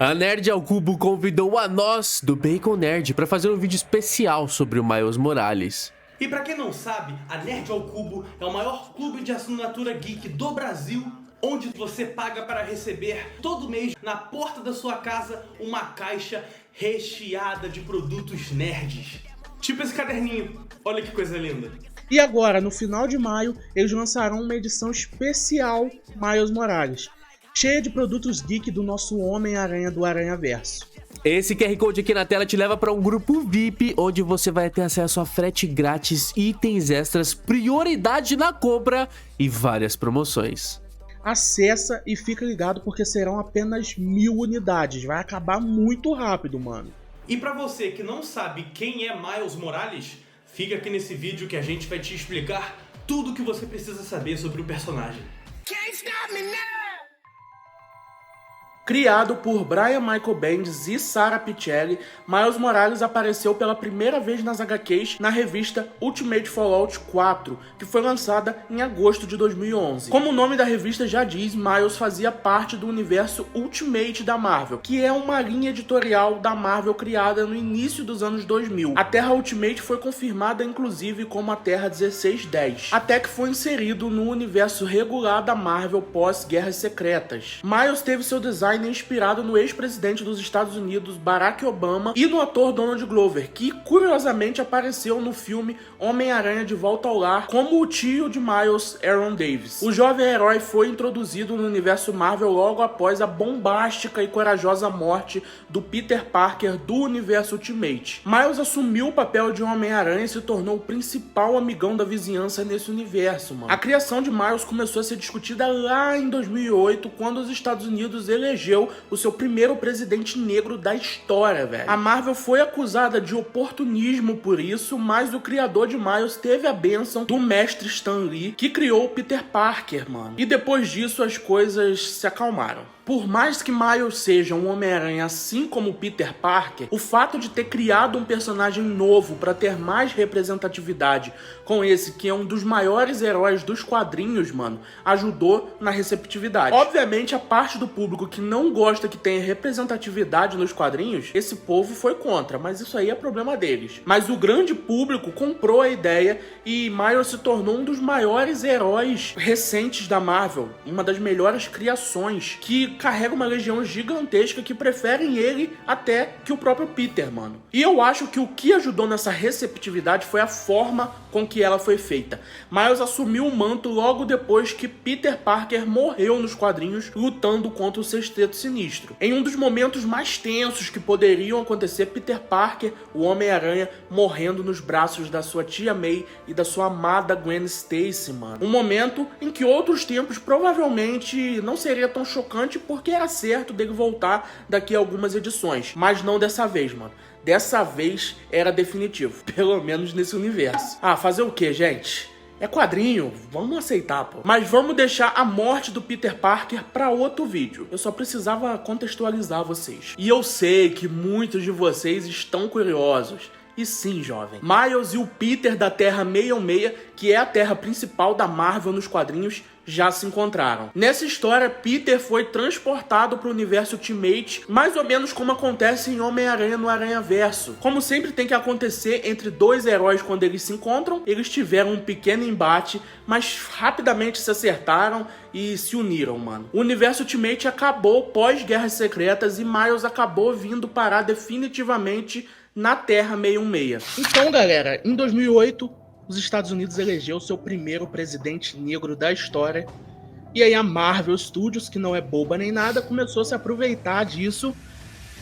A Nerd ao Cubo convidou a nós, do Bacon Nerd, para fazer um vídeo especial sobre o Miles Morales. E pra quem não sabe, a Nerd ao Cubo é o maior clube de assinatura geek do Brasil, onde você paga para receber todo mês na porta da sua casa uma caixa recheada de produtos nerds. Tipo esse caderninho, olha que coisa linda. E agora, no final de maio, eles lançarão uma edição especial Miles Morales, cheia de produtos geek do nosso Homem-Aranha do Aranhaverso. Esse QR Code aqui na tela te leva para um grupo VIP, onde você vai ter acesso a frete grátis, itens extras, prioridade na compra e várias promoções. Acessa e fica ligado porque serão apenas 1000 unidades, vai acabar muito rápido, mano. E pra você que não sabe quem é Miles Morales, fica aqui nesse vídeo que a gente vai te explicar tudo o que você precisa saber sobre o personagem. Can't stop me now! Criado por Brian Michael Bendis e Sara Pichelli, Miles Morales apareceu pela primeira vez nas HQs na revista Ultimate Fallout 4, que foi lançada em agosto de 2011. Como o nome da revista já diz, Miles fazia parte do universo Ultimate da Marvel, que é uma linha editorial da Marvel criada no início dos anos 2000. A Terra Ultimate foi confirmada inclusive como a Terra 1610, até que foi inserido no universo regular da Marvel pós-Guerras Secretas. Miles teve seu design inspirado no ex-presidente dos Estados Unidos, Barack Obama, e no ator Donald Glover, que curiosamente apareceu no filme Homem-Aranha de Volta ao Lar como o tio de Miles, Aaron Davis. O jovem herói foi introduzido no universo Marvel logo após a bombástica e corajosa morte do Peter Parker do universo Ultimate. Miles assumiu o papel de Homem-Aranha e se tornou o principal amigão da vizinhança nesse universo, mano. A criação de Miles começou a ser discutida lá em 2008, quando os Estados Unidos elegeu o seu primeiro presidente negro da história, velho. A Marvel foi acusada de oportunismo por isso, mas o criador de Miles teve a bênção do mestre Stan Lee, que criou o Peter Parker, mano. E depois disso as coisas se acalmaram. Por mais que Miles seja um Homem-Aranha assim como Peter Parker, o fato de ter criado um personagem novo para ter mais representatividade com esse que é um dos maiores heróis dos quadrinhos, mano, ajudou na receptividade. Obviamente a parte do público que não gosta que tenha representatividade nos quadrinhos, esse povo foi contra, mas isso aí é problema deles. Mas o grande público comprou a ideia e Miles se tornou um dos maiores heróis recentes da Marvel, uma das melhores criações, que carrega uma legião gigantesca que preferem ele até que o próprio Peter, mano. E eu acho que o que ajudou nessa receptividade foi a forma com que ela foi feita. Miles assumiu o manto logo depois que Peter Parker morreu nos quadrinhos lutando contra o Sexteto Sinistro. Em um dos momentos mais tensos que poderiam acontecer, Peter Parker, o Homem-Aranha, morrendo nos braços da sua tia May e da sua amada Gwen Stacy, mano. Um momento em que outros tempos provavelmente não seria tão chocante porque era certo dele voltar daqui a algumas edições. Mas não dessa vez, mano. Dessa vez era definitivo. Pelo menos nesse universo. Ah, fazer o que, gente? É quadrinho, vamos aceitar, pô. Mas vamos deixar a morte do Peter Parker pra outro vídeo. Eu só precisava contextualizar vocês. E eu sei que muitos de vocês estão curiosos. E sim, jovem, Miles e o Peter da Terra 616, que é a terra principal da Marvel nos quadrinhos, já se encontraram. Nessa história, Peter foi transportado para o universo Ultimate, mais ou menos como acontece em Homem-Aranha no Aranhaverso. Como sempre tem que acontecer entre dois heróis quando eles se encontram, eles tiveram um pequeno embate, mas rapidamente se acertaram e se uniram, mano. O universo Ultimate acabou pós-Guerras Secretas e Miles acabou vindo parar definitivamente na Terra 616. Então, galera, em 2008, os Estados Unidos elegeu seu primeiro presidente negro da história. E aí a Marvel Studios, que não é boba nem nada, começou a se aproveitar disso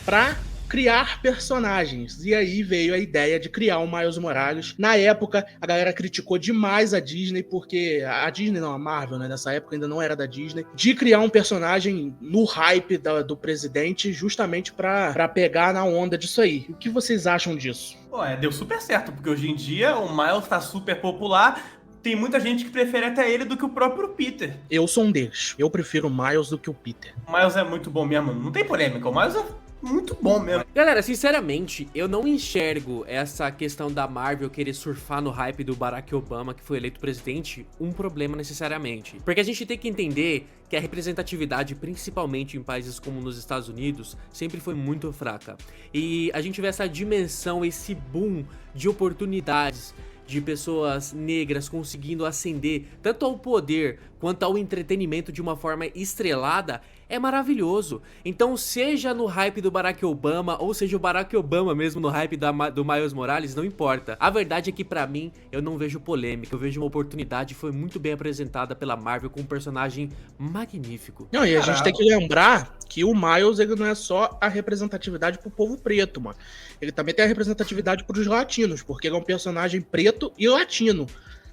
pra criar personagens. E aí veio a ideia de criar o Miles Morales. Na época, a galera criticou demais a Disney, porque a Disney não, a Marvel, né, nessa época ainda não era da Disney, de criar um personagem no hype do presidente, justamente pra pegar na onda disso aí. O que vocês acham disso? Pô, deu super certo, porque hoje em dia o Miles tá super popular. Tem muita gente que prefere até ele do que o próprio Peter. Eu sou um deles. Eu prefiro o Miles do que o Peter. O Miles é muito bom mesmo, não tem polêmica. O Miles é muito bom mesmo. Galera, sinceramente, eu não enxergo essa questão da Marvel querer surfar no hype do Barack Obama, que foi eleito presidente, um problema necessariamente. Porque a gente tem que entender que a representatividade, principalmente em países como nos Estados Unidos, sempre foi muito fraca. E a gente vê essa dimensão, esse boom de oportunidades, de pessoas negras conseguindo ascender tanto ao poder quanto ao entretenimento de uma forma estrelada, é maravilhoso. Então, seja no hype do Barack Obama, ou seja o Barack Obama mesmo no hype do Miles Morales, não importa. A verdade é que pra mim, eu não vejo polêmica, eu vejo uma oportunidade, foi muito bem apresentada pela Marvel com um personagem magnífico. Não, e a gente tem que lembrar que o Miles, ele não é só a representatividade pro povo preto, mano. Ele também tem a representatividade pros latinos, porque ele é um personagem preto e latino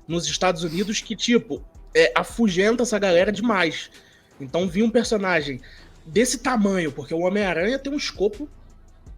nos Estados Unidos que, tipo, afugenta essa galera demais. Então vir um personagem desse tamanho, porque o Homem-Aranha tem um escopo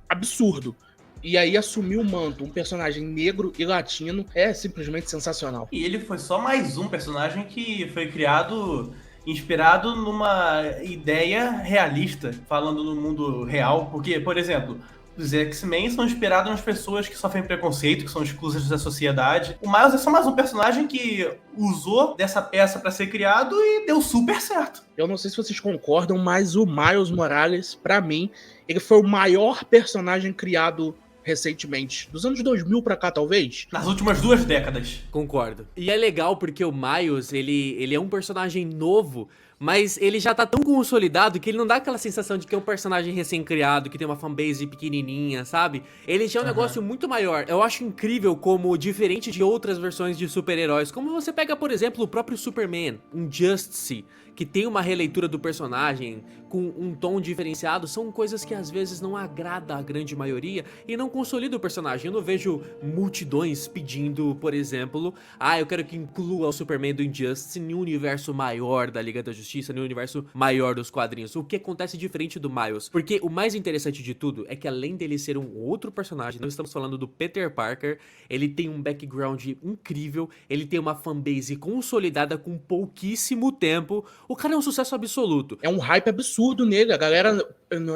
absurdo, e aí assumir o manto, um personagem negro e latino, é simplesmente sensacional. E ele foi só mais um personagem que foi criado inspirado numa ideia realista, falando no mundo real, porque, por exemplo, os X-Men são inspirados nas pessoas que sofrem preconceito, que são exclusas da sociedade. O Miles é só mais um personagem que usou dessa peça pra ser criado e deu super certo. Eu não sei se vocês concordam, mas o Miles Morales, pra mim, ele foi o maior personagem criado recentemente. Dos anos 2000 pra cá, talvez? Nas últimas 2 décadas. Concordo. E é legal porque o Miles, ele é um personagem novo, mas ele já tá tão consolidado que ele não dá aquela sensação de que é um personagem recém-criado, que tem uma fanbase pequenininha, sabe? Ele já é um negócio muito maior. Eu acho incrível como, diferente de outras versões de super-heróis, como você pega, por exemplo, o próprio Superman, Injustice, que tem uma releitura do personagem com um tom diferenciado, são coisas que às vezes não agrada a grande maioria e não consolida o personagem. Eu não vejo multidões pedindo, por exemplo, eu quero que inclua o Superman do Injustice em um universo maior da Liga da Justiça, no universo maior dos quadrinhos. O que acontece diferente do Miles? Porque o mais interessante de tudo é que, além dele ser um outro personagem, nós estamos falando do Peter Parker, ele tem um background incrível, ele tem uma fanbase consolidada com pouquíssimo tempo. O cara é um sucesso absoluto. É um hype absurdo nele. A galera,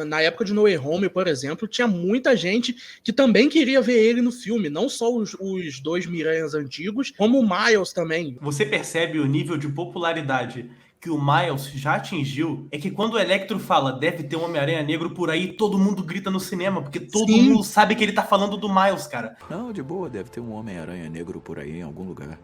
na época de No Way Home, por exemplo, tinha muita gente que também queria ver ele no filme. Não só os 2 Miranhas antigos, como o Miles também. Você percebe o nível de popularidade que o Miles já atingiu, é que quando o Electro fala deve ter um Homem-Aranha negro por aí, todo mundo grita no cinema, porque todo mundo sabe que ele tá falando do Miles, cara. Não, de boa, deve ter um Homem-Aranha negro por aí em algum lugar.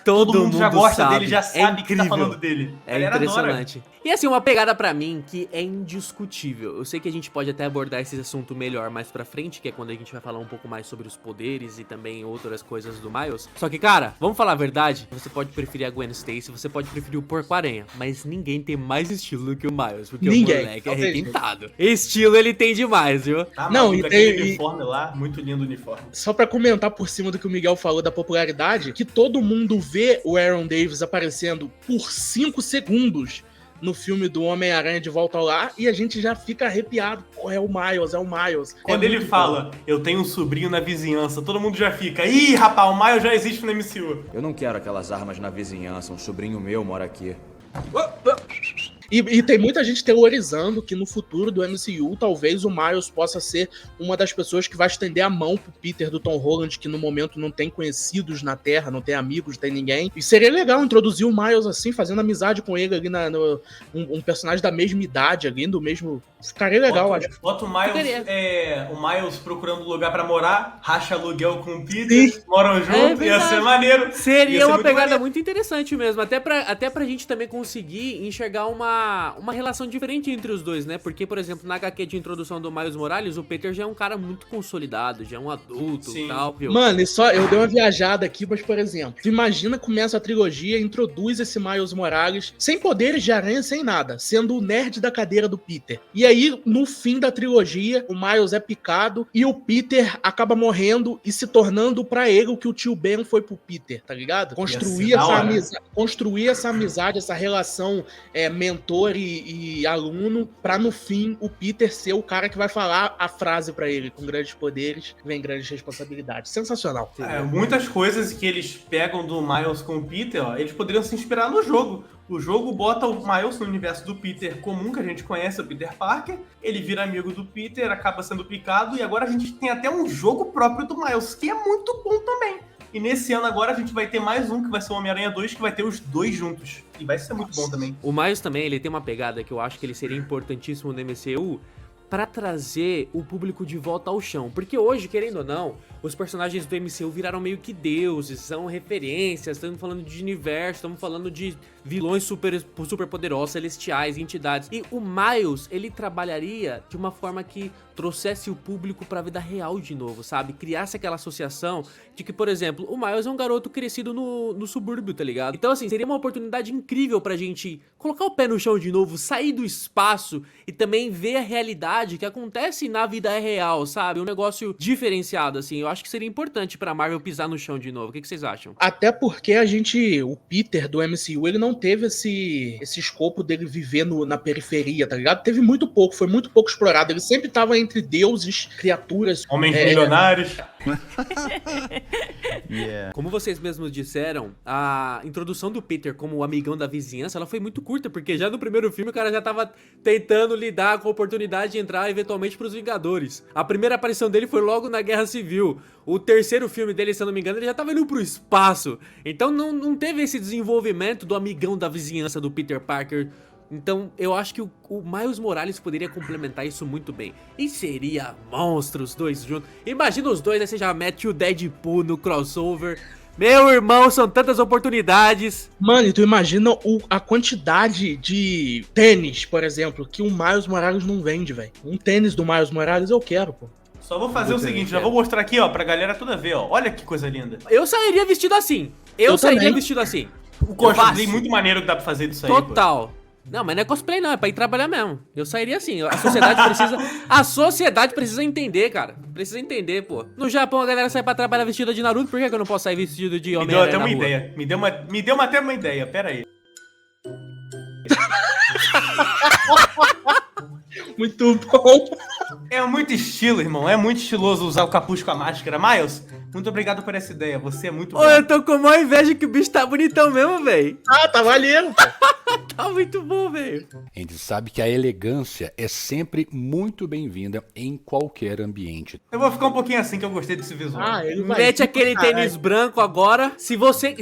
Todo mundo já gosta sabe. dele, já sabe que tá incrível. falando dele. É impressionante. E assim, uma pegada pra mim que é indiscutível. Eu sei que a gente pode até abordar esse assunto melhor mais pra frente, que é quando a gente vai falar um pouco mais sobre os poderes e também outras coisas do Miles. Só que, cara, vamos falar a verdade? Você pode preferir a Gwen Stacy, você pode preferir o Porco-Aranha, mas ninguém tem mais estilo do que o Miles, porque o moleque é requintado. Estilo ele tem demais, viu? Tá, não, e tem uniforme lá, muito lindo o uniforme. Só pra comentar por cima do que o Miguel falou da popularidade, que todo mundo vê o Aaron Davis aparecendo por 5 segundos no filme do Homem-Aranha de Volta ao Lar e a gente já fica arrepiado. Pô, é o Miles, é o Miles. Quando ele fala, eu tenho um sobrinho na vizinhança, todo mundo já fica, ih, rapaz, o Miles já existe no MCU. Eu não quero aquelas armas na vizinhança, um sobrinho meu mora aqui. E tem muita gente teorizando que no futuro do MCU, talvez o Miles possa ser uma das pessoas que vai estender a mão pro Peter do Tom Holland, que no momento não tem conhecidos na Terra, não tem amigos, não tem ninguém. E seria legal introduzir o Miles assim, fazendo amizade com ele ali, um personagem da mesma idade ali, do mesmo... Ficaria legal, acho. Bota o Miles procurando lugar pra morar, racha aluguel com o Peter, moram junto, ia ser maneiro. Seria uma pegada muito interessante mesmo, até pra gente também conseguir enxergar uma relação diferente entre os dois, né? Porque, por exemplo, na HQ de introdução do Miles Morales, o Peter já é um cara muito consolidado, já é um adulto e tal, viu? Mano, e só eu dei uma viajada aqui, mas, por exemplo, imagina começa a trilogia, introduz esse Miles Morales, sem poderes de aranha, sem nada, sendo o nerd da cadeira do Peter. E aí, no fim da trilogia, o Miles é picado e o Peter acaba morrendo e se tornando pra ele o que o tio Ben foi pro Peter, tá ligado? Construir essa amizade, essa relação mental mentor e aluno, pra no fim o Peter ser o cara que vai falar a frase pra ele: com grandes poderes vem grandes responsabilidades. Sensacional. Muitas coisas que eles pegam do Miles com o Peter, ó, eles poderiam se inspirar no jogo. O jogo bota o Miles no universo do Peter comum, que a gente conhece, o Peter Parker. Ele vira amigo do Peter, acaba sendo picado, e agora a gente tem até um jogo próprio do Miles, que é muito bom também. E nesse ano agora a gente vai ter mais um, que vai ser o Homem-Aranha 2, que vai ter os dois juntos. E vai ser muito bom também. O Miles também, ele tem uma pegada que eu acho que ele seria importantíssimo no MCU pra trazer o público de volta ao chão. Porque hoje, querendo ou não, os personagens do MCU viraram meio que deuses, são referências, estamos falando de universo, estamos falando de vilões super poderosos, celestiais, entidades. E o Miles, ele trabalharia de uma forma que trouxesse o público pra vida real de novo, sabe? Criasse aquela associação de que, por exemplo, o Miles é um garoto crescido no subúrbio, tá ligado? Então, assim, seria uma oportunidade incrível pra gente colocar o pé no chão de novo, sair do espaço e também ver a realidade que acontece na vida real, sabe? Um negócio diferenciado, assim. Eu acho que seria importante pra Marvel pisar no chão de novo. O que vocês acham? Até porque o Peter do MCU, ele não teve esse escopo dele viver na periferia, tá ligado? Teve muito pouco, foi muito pouco explorado. Ele sempre tava entre deuses, criaturas. Homens milionários. Como vocês mesmos disseram, a introdução do Peter como o amigão da vizinhança, ela foi muito curta, porque já no primeiro filme o cara já tava tentando lidar com a oportunidade de entrar eventualmente pros Vingadores. A primeira aparição dele foi logo na Guerra Civil. O terceiro filme dele, se eu não me engano, ele já tava indo pro espaço. Então não teve esse desenvolvimento do amigão da vizinhança do Peter Parker. Então, eu acho que o Miles Morales poderia complementar isso muito bem. E seria monstro os dois juntos. Imagina os dois, aí você já mete o Deadpool no crossover. Meu irmão, são tantas oportunidades. Mano, e tu imagina a quantidade de tênis, por exemplo, que o Miles Morales não vende, velho. Um tênis do Miles Morales eu quero, pô. Só vou fazer o seguinte, já vou mostrar aqui, ó, pra galera toda ver, ó. Olha que coisa linda. Eu sairia vestido assim. Eu sairia também. vestido assim. O cosplay muito maneiro que dá pra fazer disso aí, pô. Total. Não, mas não é cosplay não, é pra ir trabalhar mesmo. Eu sairia assim, a sociedade precisa entender, cara. Precisa entender, pô. No Japão a galera sai pra trabalhar vestida de Naruto, por que eu não posso sair vestido de Me homem deu até uma ideia. Me deu até uma ideia, pera aí. Muito bom. É muito estilo, irmão. É muito estiloso usar o capuz com a máscara. Miles, muito obrigado por essa ideia. Você é muito bom. Ô, eu tô com maior inveja que o bicho tá bonitão mesmo, velho. Ah, tá valendo, pô. Tá muito bom, velho. A gente sabe que a elegância é sempre muito bem-vinda em qualquer ambiente. Eu vou ficar um pouquinho assim que eu gostei desse visual. Ah, ele vai. Mete aquele Caralho. tênis branco agora. Se você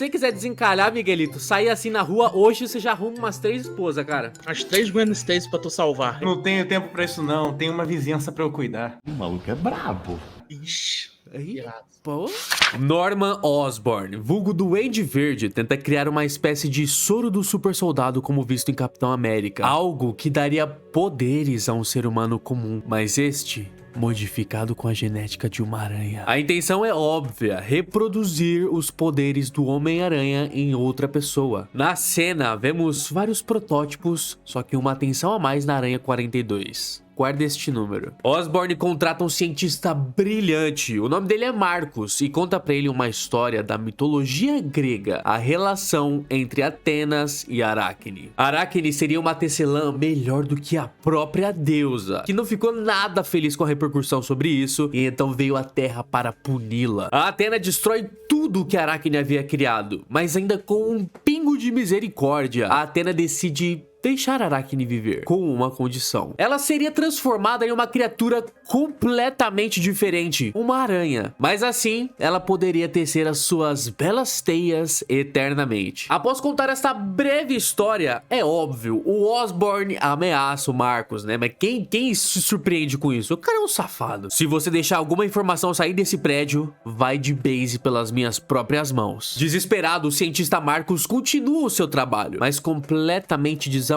quiser desencalhar, Miguelito, sair assim na rua, hoje você já arruma umas 3 esposas, cara. As 3 Gwen Stacy pra tu salvar. Não tenho tempo pra isso não. Tenho uma vizinhança pra eu cuidar. O maluco é brabo. Ixi. Irado. Pô. Norman Osborn, vulgo Duende Verde, tenta criar uma espécie de soro do super soldado como visto em Capitão América. Algo que daria poderes a um ser humano comum, mas este modificado com a genética de uma aranha. A intenção é óbvia, reproduzir os poderes do Homem-Aranha em outra pessoa. Na cena, vemos vários protótipos, só que uma atenção a mais na Aranha 42. Guarda este número. Osborn contrata um cientista brilhante, o nome dele é Marcos, e conta pra ele uma história da mitologia grega, a relação entre Atenas e Aracne. Aracne seria uma tecelã melhor do que a própria deusa, que não ficou nada feliz com a repercussão sobre isso, e então veio à Terra para puni-la. A Atena destrói tudo que Aracne havia criado, mas ainda com um pingo de misericórdia, a Atena decide deixar Aracne viver, com uma condição. Ela seria transformada em uma criatura completamente diferente, uma aranha. Mas assim, ela poderia tecer as suas belas teias eternamente. Após contar essa breve história, é óbvio, o Osborn ameaça o Marcos, né? Mas quem se surpreende com isso? O cara é um safado. Se você deixar alguma informação sair desse prédio, vai de base pelas minhas próprias mãos. Desesperado, o cientista Marcos continua o seu trabalho, mas completamente desamparado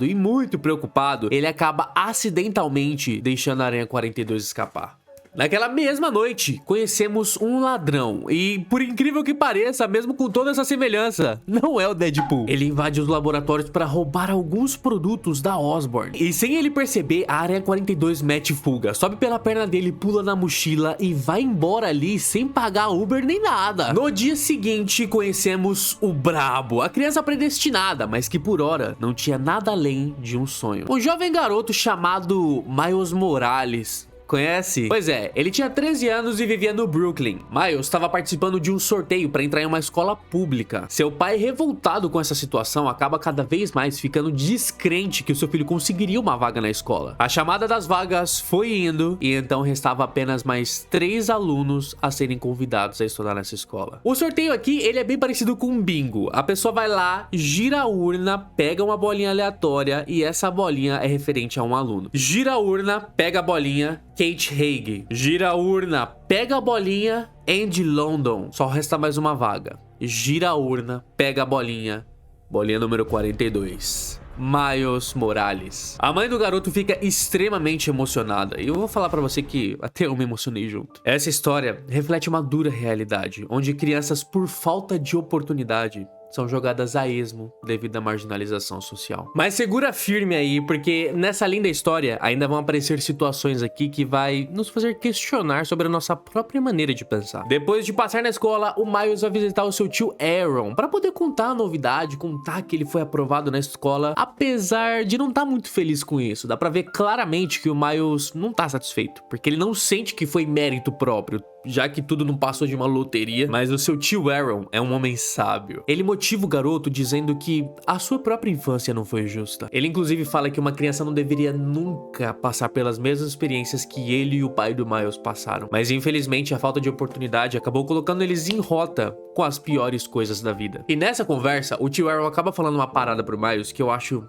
e muito preocupado, ele acaba acidentalmente deixando a Aranha 42 escapar. Naquela mesma noite, conhecemos um ladrão. E por incrível que pareça, mesmo com toda essa semelhança, não é o Deadpool. Ele invade os laboratórios para roubar alguns produtos da Osborn. E sem ele perceber, a Aranha 42 mete fuga. Sobe pela perna dele, pula na mochila e vai embora ali sem pagar Uber nem nada. No dia seguinte, conhecemos o Brabo, a criança predestinada, mas que por hora não tinha nada além de um sonho. Um jovem garoto chamado Miles Morales. Conhece? Pois é, ele tinha 13 anos e vivia no Brooklyn. Miles estava participando de um sorteio para entrar em uma escola pública. Seu pai, revoltado com essa situação, acaba cada vez mais ficando descrente que o seu filho conseguiria uma vaga na escola. A chamada das vagas foi indo e então restava apenas mais 3 alunos a serem convidados a estudar nessa escola. O sorteio aqui, ele é bem parecido com um bingo. A pessoa vai lá, gira a urna, pega uma bolinha aleatória e essa bolinha é referente a um aluno. Gira a urna, pega a bolinha, Kate Haig. Gira a urna, pega a bolinha, Andy London. Só resta mais uma vaga. Gira a urna, pega a bolinha. Bolinha número 42. Miles Morales. A mãe do garoto fica extremamente emocionada. E eu vou falar pra você que até eu me emocionei junto. Essa história reflete uma dura realidade, onde crianças, por falta de oportunidade, são jogadas a esmo devido à marginalização social. Mas segura firme aí, porque nessa linda história ainda vão aparecer situações aqui que vai nos fazer questionar sobre a nossa própria maneira de pensar. Depois de passar na escola, o Miles vai visitar o seu tio Aaron para poder contar a novidade, contar que ele foi aprovado na escola, apesar de não estar muito feliz com isso. Dá pra ver claramente que o Miles não tá satisfeito, porque ele não sente que foi mérito próprio, já que tudo não passou de uma loteria. Mas o seu tio Aaron é um homem sábio. Ele motiva o garoto dizendo que a sua própria infância não foi justa. Ele inclusive fala que uma criança não deveria nunca passar pelas mesmas experiências que ele e o pai do Miles passaram. Mas infelizmente a falta de oportunidade acabou colocando eles em rota com as piores coisas da vida. E nessa conversa, o tio Aaron acaba falando uma parada pro Miles que eu acho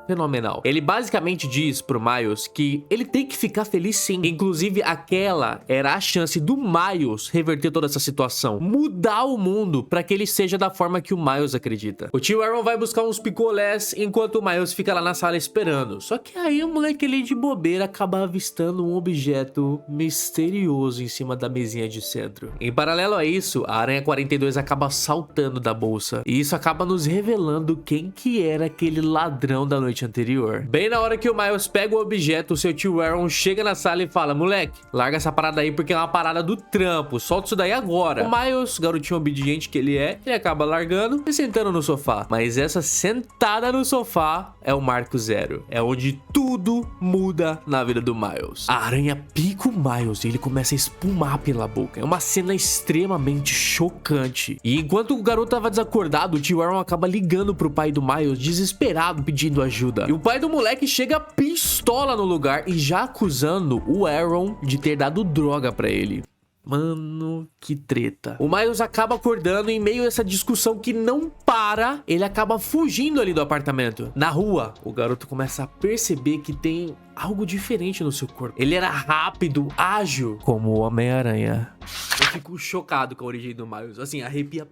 fenomenal. Ele basicamente diz pro Miles que ele tem que ficar feliz sim. Inclusive, aquela era a chance do Miles reverter toda essa situação. Mudar o mundo pra que ele seja da forma que o Miles acredita. O tio Aaron vai buscar uns picolés enquanto o Miles fica lá na sala esperando. Só que aí o moleque ali de bobeira acaba avistando um objeto misterioso em cima da mesinha de centro. Em paralelo a isso, a Aranha 42 acaba saltando da bolsa. E isso acaba nos revelando quem que era aquele ladrão da noite anterior. Bem na hora que o Miles pega o objeto, o seu tio Aaron chega na sala e fala: moleque, larga essa parada aí porque é uma parada do trampo, solta isso daí agora. O Miles, garotinho obediente que ele acaba largando e sentando no sofá. Mas essa sentada no sofá é o marco zero. É onde tudo muda na vida do Miles. A aranha pica o Miles e ele começa a espumar pela boca. É uma cena extremamente chocante. E enquanto o garoto tava desacordado, o tio Aaron acaba ligando pro pai do Miles, desesperado, pedindo ajuda. E o pai do moleque chega pistola no lugar e já acusando o Aaron de ter dado droga pra ele. Mano, que treta. O Miles acaba acordando em meio a essa discussão que não para. Ele acaba fugindo ali do apartamento. Na rua, o garoto começa a perceber que tem algo diferente no seu corpo. Ele era rápido, ágil, como o Homem-Aranha. Eu fico chocado com a origem do Miles. Assim, arrepia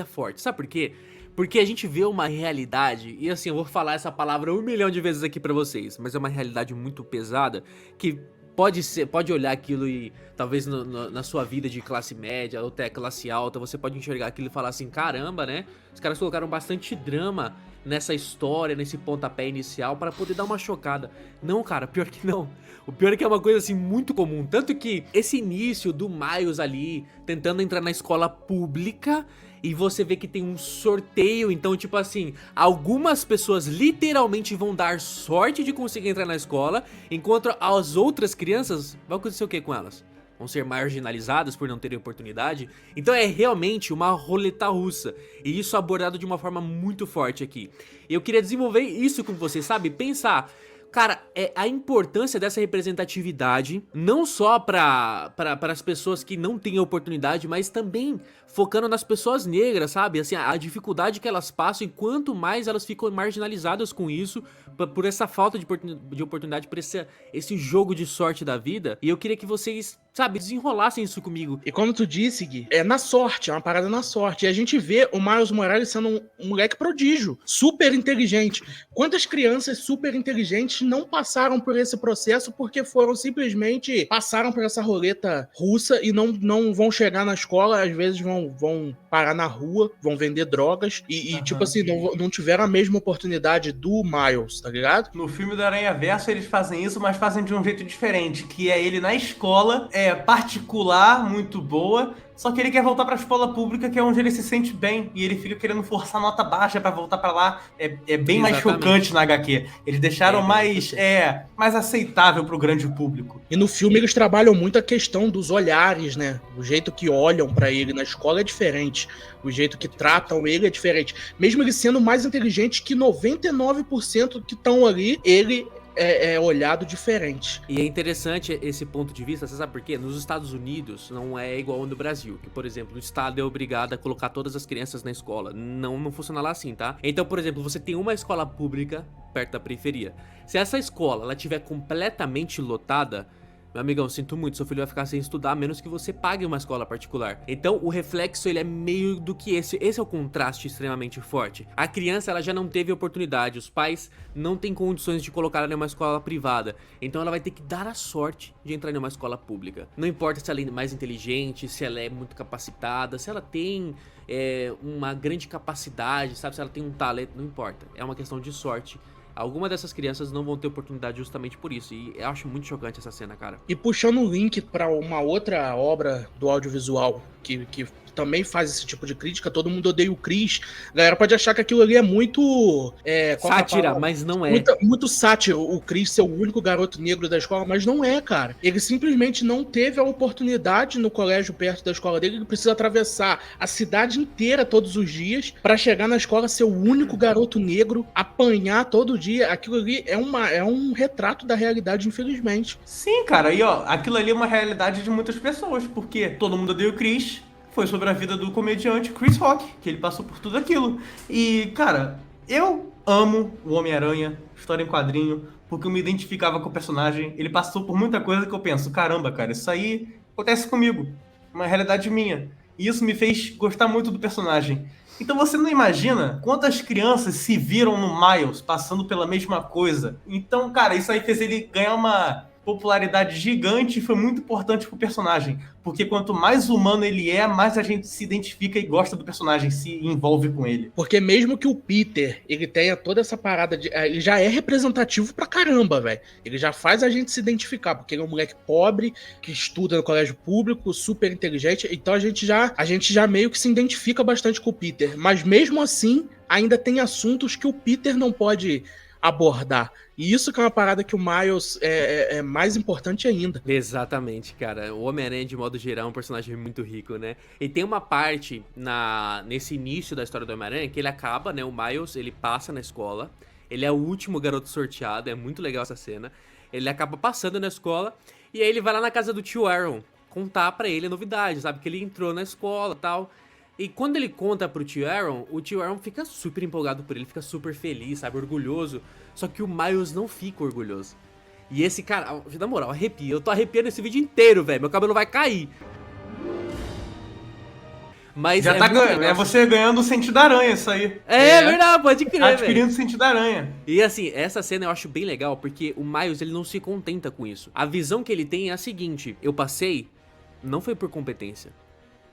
forte. Sabe por quê? Porque a gente vê uma realidade, e assim, eu vou falar essa palavra 1 milhão de vezes aqui pra vocês, mas é uma realidade muito pesada, que pode olhar aquilo e talvez na sua vida de classe média ou até classe alta, você pode enxergar aquilo e falar assim: caramba, né? Os caras colocaram bastante drama nessa história, nesse pontapé inicial para poder dar uma chocada. Não, cara, pior que não. O pior é que é uma coisa assim muito comum. Tanto que esse início do Miles ali tentando entrar na escola pública e você vê que tem um sorteio, então tipo assim, algumas pessoas literalmente vão dar sorte de conseguir entrar na escola, enquanto as outras crianças, vai acontecer o que com elas? Vão ser marginalizadas por não terem oportunidade. Então é realmente uma roleta russa, e isso abordado de uma forma muito forte aqui. E eu queria desenvolver isso com você, sabe? Pensar, cara, a importância dessa representatividade, não só para as pessoas que não têm oportunidade, mas também focando nas pessoas negras, sabe? Assim, a dificuldade que elas passam e quanto mais elas ficam marginalizadas com isso, por essa falta de oportunidade, por esse jogo de sorte da vida. E eu queria que vocês sabe, desenrolassem isso comigo. E como tu disse, Gui, é na sorte, é uma parada na sorte. E a gente vê o Miles Morales sendo um moleque prodígio, super inteligente. Quantas crianças super inteligentes não passaram por esse processo porque foram simplesmente, passaram por essa roleta russa e não vão chegar na escola, às vezes vão parar na rua, vão vender drogas e tipo assim, não tiveram a mesma oportunidade do Miles, tá ligado? No filme do Aranha Verso eles fazem isso, mas fazem de um jeito diferente, que é ele na escola, particular, muito boa, só que ele quer voltar pra escola pública, que é onde ele se sente bem, e ele fica querendo forçar nota baixa pra voltar pra lá. É bem mais chocante na HQ. Eles deixaram mais aceitável pro grande público. E no filme eles trabalham muito a questão dos olhares, né? O jeito que olham pra ele na escola é diferente. O jeito que tratam ele é diferente. Mesmo ele sendo mais inteligente que 99% que estão ali, ele é olhado diferente. E é interessante esse ponto de vista, você sabe por quê? Nos Estados Unidos não é igual no Brasil, que, por exemplo, o Estado é obrigado a colocar todas as crianças na escola. Não funciona lá assim, tá? Então, por exemplo, você tem uma escola pública perto da periferia. Se essa escola ela estiver completamente lotada, meu amigão, sinto muito, seu filho vai ficar sem estudar, a menos que você pague uma escola particular. Então, o reflexo, ele é meio do que esse. Esse é o contraste extremamente forte. A criança, ela já não teve oportunidade, os pais não têm condições de colocar ela em uma escola privada. Então, ela vai ter que dar a sorte de entrar em uma escola pública. Não importa se ela é mais inteligente, se ela é muito capacitada, se ela tem uma grande capacidade, sabe? Se ela tem um talento, não importa. É uma questão de sorte. Algumas dessas crianças não vão ter oportunidade justamente por isso. E eu acho muito chocante essa cena, cara. E puxando o link pra uma outra obra do audiovisual que também faz esse tipo de crítica, Todo Mundo Odeia o Chris. A galera pode achar que aquilo ali é muito... sátira, mas não é. Muito sátira, o Chris ser o único garoto negro da escola, mas não é, cara. Ele simplesmente não teve a oportunidade no colégio perto da escola dele, ele precisa atravessar a cidade inteira todos os dias pra chegar na escola, ser o único garoto negro, apanhar todo dia. Aquilo ali é um retrato da realidade, infelizmente. Sim, cara, e ó, aquilo ali é uma realidade de muitas pessoas, porque Todo Mundo Odeia o Chris foi sobre a vida do comediante Chris Rock, que ele passou por tudo aquilo. E, cara, eu amo o Homem-Aranha, história em quadrinho, porque eu me identificava com o personagem. Ele passou por muita coisa que eu penso, caramba, cara, isso aí acontece comigo, uma realidade minha. E isso me fez gostar muito do personagem. Então você não imagina quantas crianças se viram no Miles passando pela mesma coisa. Então, cara, isso aí fez ele ganhar uma popularidade gigante e foi muito importante pro personagem. Porque quanto mais humano ele é, mais a gente se identifica e gosta do personagem, se envolve com ele. Porque mesmo que o Peter, ele tenha toda essa parada de... Ele já é representativo pra caramba, velho. Ele já faz a gente se identificar, porque ele é um moleque pobre, que estuda no colégio público, super inteligente, então a gente já meio que se identifica bastante com o Peter. Mas mesmo assim, ainda tem assuntos que o Peter não pode abordar. E isso que é uma parada que o Miles é mais importante ainda. Exatamente, cara. O Homem-Aranha, de modo geral, é um personagem muito rico, né? E tem uma parte nesse início da história do Homem-Aranha que ele acaba, né? O Miles, ele passa na escola. Ele é o último garoto sorteado. É muito legal essa cena. Ele acaba passando na escola. E aí ele vai lá na casa do tio Aaron contar pra ele a novidade, sabe? Que ele entrou na escola e tal. E quando ele conta pro tio Aaron, o tio Aaron fica super empolgado por ele, fica super feliz, sabe, orgulhoso. Só que o Miles não fica orgulhoso. E esse cara, na moral, arrepia. Eu tô arrepiando esse vídeo inteiro, velho. Meu cabelo vai cair. Mas já tá ganhando, é você ganhando o sentido da aranha, isso aí. É verdade, pode crer, velho. Adquirindo o sentido da aranha. E assim, essa cena eu acho bem legal, porque o Miles, ele não se contenta com isso. A visão que ele tem é a seguinte: eu passei, não foi por competência.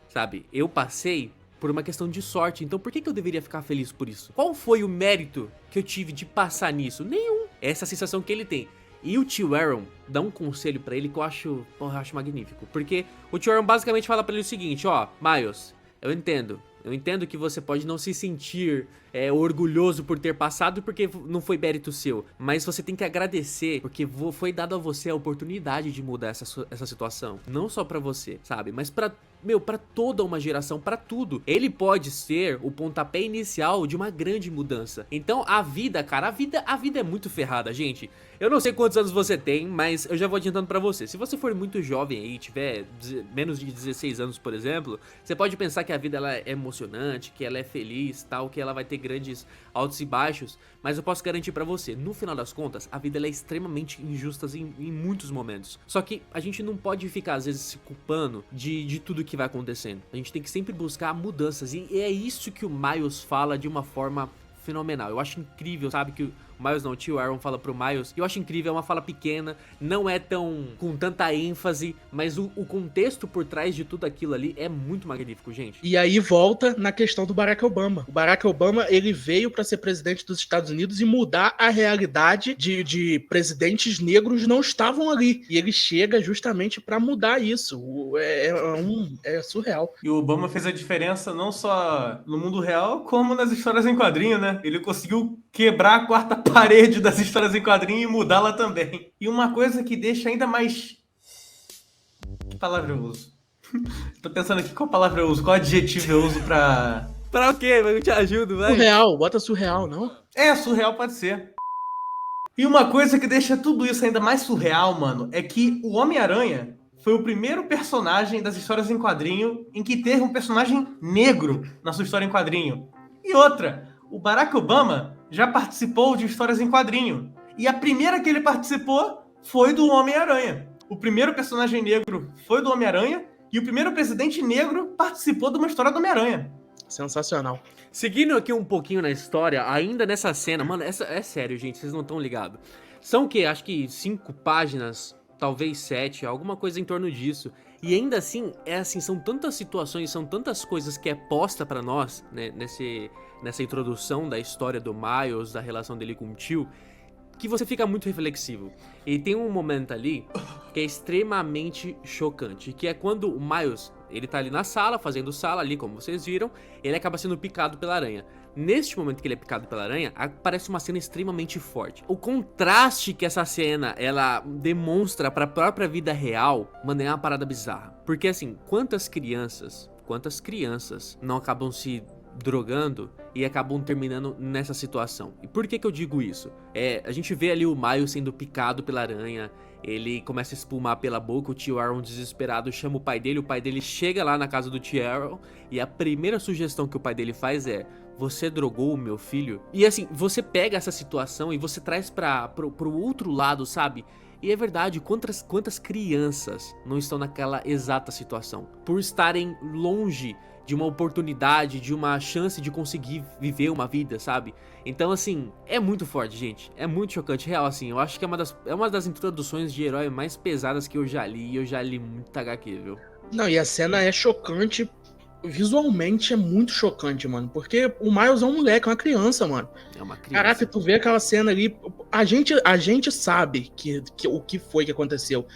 Sabe, eu passei por uma questão de sorte, então por que eu deveria ficar feliz por isso? Qual foi o mérito que eu tive de passar nisso? Nenhum. Essa é a sensação que ele tem. E o tio Aaron dá um conselho pra ele que eu acho magnífico. Porque o tio Aaron basicamente fala pra ele o seguinte, ó, Miles, eu entendo que você pode não se sentir orgulhoso por ter passado porque não foi mérito seu. Mas você tem que agradecer porque foi dado a você a oportunidade de mudar essa situação. Não só pra você, sabe? Mas pra pra toda uma geração, pra tudo. Ele pode ser o pontapé inicial de uma grande mudança. Então a vida, cara, a vida é muito ferrada, gente. Eu não sei quantos anos você tem, mas eu já vou adiantando pra você. Se você for muito jovem aí, tiver menos de 16 anos, por exemplo, você pode pensar que a vida ela é emocionante, que ela é feliz, tal, que ela vai ter grandes altos e baixos, mas eu posso garantir pra você, no final das contas, a vida ela é extremamente injusta em muitos momentos. Só que a gente não pode ficar, às vezes, se culpando de tudo que vai acontecendo. A gente tem que sempre buscar mudanças, e é isso que o Miles fala de uma forma fenomenal. Eu acho incrível, sabe, que o Miles não, o tio Aaron fala pro Miles, e eu acho incrível, é uma fala pequena, não é tão com tanta ênfase, mas o contexto por trás de tudo aquilo ali é muito magnífico, gente. E aí volta na questão do Barack Obama. O Barack Obama, ele veio para ser presidente dos Estados Unidos e mudar a realidade de presidentes negros não estavam ali. E ele chega justamente para mudar isso. É surreal. E o Obama fez a diferença não só no mundo real, como nas histórias em quadrinho, né? Ele conseguiu quebrar a quarta parede das histórias em quadrinho e mudá-la também. E uma coisa que deixa ainda mais... Que palavra eu uso? Tô pensando aqui qual palavra eu uso, qual adjetivo eu uso pra... Pra o quê? Eu te ajudo, vai. Surreal, bota surreal, não? É, surreal pode ser. E uma coisa que deixa tudo isso ainda mais surreal, mano, é que o Homem-Aranha foi o primeiro personagem das histórias em quadrinho em que teve um personagem negro na sua história em quadrinho. E outra, o Barack Obama já participou de histórias em quadrinho. E a primeira que ele participou foi do Homem-Aranha. O primeiro personagem negro foi do Homem-Aranha e o primeiro presidente negro participou de uma história do Homem-Aranha. Sensacional. Seguindo aqui um pouquinho na história, ainda nessa cena, mano, essa é sério, gente, vocês não estão ligados. São o quê? Acho que 5 páginas, talvez 7, alguma coisa em torno disso. E ainda assim, são tantas situações, são tantas coisas que é posta pra nós, né, nessa introdução da história do Miles, da relação dele com o tio, que você fica muito reflexivo. E tem um momento ali que é extremamente chocante, que é quando o Miles, ele tá ali na sala, fazendo sala ali, como vocês viram, ele acaba sendo picado pela aranha. Neste momento que ele é picado pela aranha, aparece uma cena extremamente forte. O contraste que essa cena, ela demonstra pra própria vida real, mano, é uma parada bizarra. Porque assim, quantas crianças não acabam se drogando e acabam terminando nessa situação? E por que eu digo isso? A gente vê ali o Miles sendo picado pela aranha, ele começa a espumar pela boca, o tio Aaron desesperado chama o pai dele chega lá na casa do tio Aaron e a primeira sugestão que o pai dele faz é: você drogou o meu filho? E assim, você pega essa situação e você traz pro outro lado, sabe? E é verdade, quantas crianças não estão naquela exata situação? Por estarem longe de uma oportunidade, de uma chance de conseguir viver uma vida, sabe? Então, assim, é muito forte, gente. É muito chocante, real, assim. Eu acho que é uma das introduções de herói mais pesadas que eu já li. E eu já li muito HQ, viu? Não, e a cena é chocante. Visualmente é muito chocante, mano. Porque o Miles é um moleque, é uma criança, mano. É uma criança. Caraca, tu vê aquela cena ali. A gente sabe o que foi que aconteceu.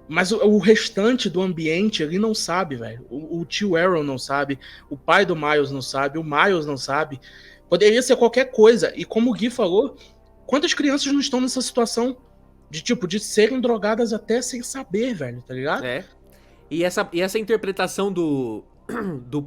Mas o restante do ambiente ali não sabe, velho. O tio Aaron não sabe, o pai do Miles não sabe, o Miles não sabe. Poderia ser qualquer coisa. E como o Gui falou, quantas crianças não estão nessa situação de serem drogadas até sem saber, velho, tá ligado? É. E essa interpretação do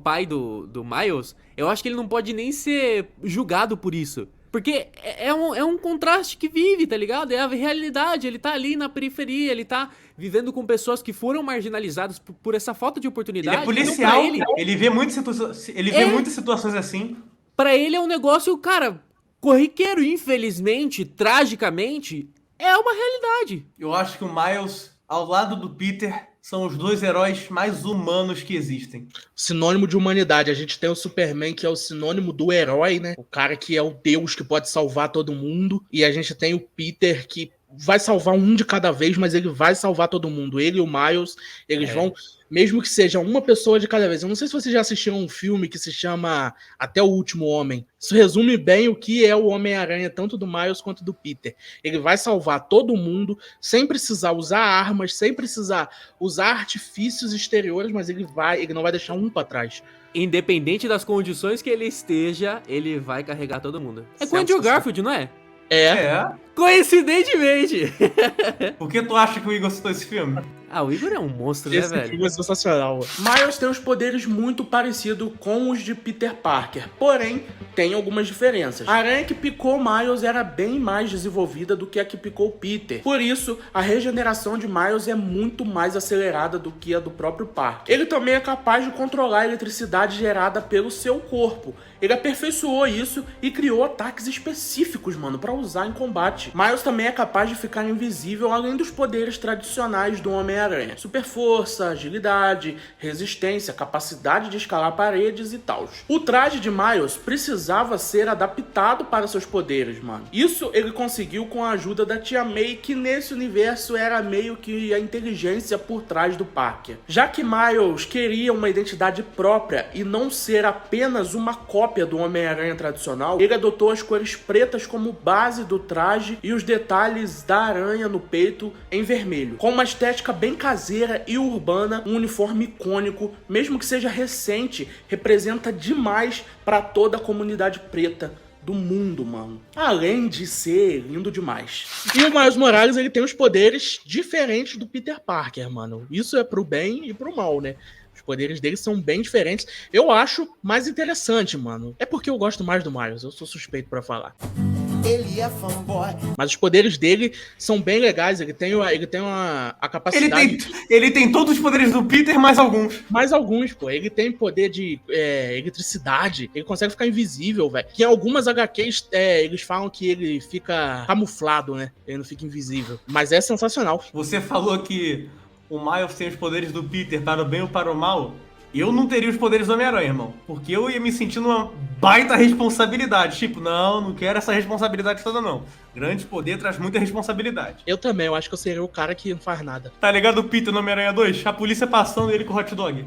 pai do Miles, eu acho que ele não pode nem ser julgado por isso. Porque é um contraste que vive, tá ligado? É a realidade, ele tá ali na periferia, ele tá vivendo com pessoas que foram marginalizadas por essa falta de oportunidade. Ele é policial, então, ele vê muitas situações assim. Pra ele é um negócio, cara, corriqueiro, infelizmente, tragicamente, é uma realidade. Eu acho que o Miles, ao lado do Peter, são os dois heróis mais humanos que existem. Sinônimo de humanidade. A gente tem o Superman, que é o sinônimo do herói, né? O cara que é o Deus que pode salvar todo mundo. E a gente tem o Peter, que vai salvar um de cada vez, mas ele vai salvar todo mundo. Ele e o Miles, eles vão... Mesmo que seja uma pessoa de cada vez. Eu não sei se vocês já assistiram um filme que se chama Até o Último Homem. Isso resume bem o que é o Homem-Aranha, tanto do Miles quanto do Peter. Ele vai salvar todo mundo, sem precisar usar armas, sem precisar usar artifícios exteriores, mas ele não vai deixar um pra trás. Independente das condições que ele esteja, ele vai carregar todo mundo. É com o Andrew Garfield, não é? É. Coincidentemente. Por que tu acha que o Igor citou esse filme? Ah, o Igor é um monstro, né, Esse velho? filme é sensacional. Miles tem os poderes muito parecidos com os de Peter Parker, porém tem algumas diferenças. A aranha que picou Miles era bem mais desenvolvida do que a que picou Peter. Por isso, a regeneração de Miles é muito mais acelerada do que a do próprio Parker. Ele também é capaz de controlar a eletricidade gerada pelo seu corpo. Ele aperfeiçoou isso e criou ataques específicos, mano, pra usar em combate. Miles também é capaz de ficar invisível, além dos poderes tradicionais do Homem-Aranha. Super força, agilidade, resistência, capacidade de escalar paredes e tal. O traje de Miles precisava ser adaptado para seus poderes, mano. Isso ele conseguiu com a ajuda da Tia May, que nesse universo era meio que a inteligência por trás do Parker. Já que Miles queria uma identidade própria e não ser apenas uma cópia do Homem-Aranha tradicional, ele adotou as cores pretas como base do traje e os detalhes da aranha no peito em vermelho. Com uma estética bem caseira e urbana, um uniforme icônico, mesmo que seja recente, representa demais para toda a comunidade preta do mundo, mano. Além de ser lindo demais. E o Miles Morales, ele tem os poderes diferentes do Peter Parker, mano. Isso é pro bem e pro mal, né? Os poderes dele são bem diferentes. Eu acho mais interessante, mano. É porque eu gosto mais do Miles, eu sou suspeito pra falar. Ele é fanboy. Mas os poderes dele são bem legais. Ele tem a capacidade... Ele tem todos os poderes do Peter, mais alguns. Mais alguns, pô. Ele tem poder de eletricidade. Ele consegue ficar invisível, velho. Que em algumas HQs, eles falam que ele fica camuflado, né? Ele não fica invisível. Mas é sensacional. Você falou que o Miles tem os poderes do Peter para o bem ou para o mal. Eu não teria os poderes do Homem-Aranha, irmão. Porque eu ia me sentir numa baita responsabilidade. Tipo, não quero essa responsabilidade toda, não. Grande poder traz muita responsabilidade. Eu também, eu acho que eu seria o cara que não faz nada. Tá ligado o Peter no Homem-Aranha 2? A polícia passando ele com o hot dog.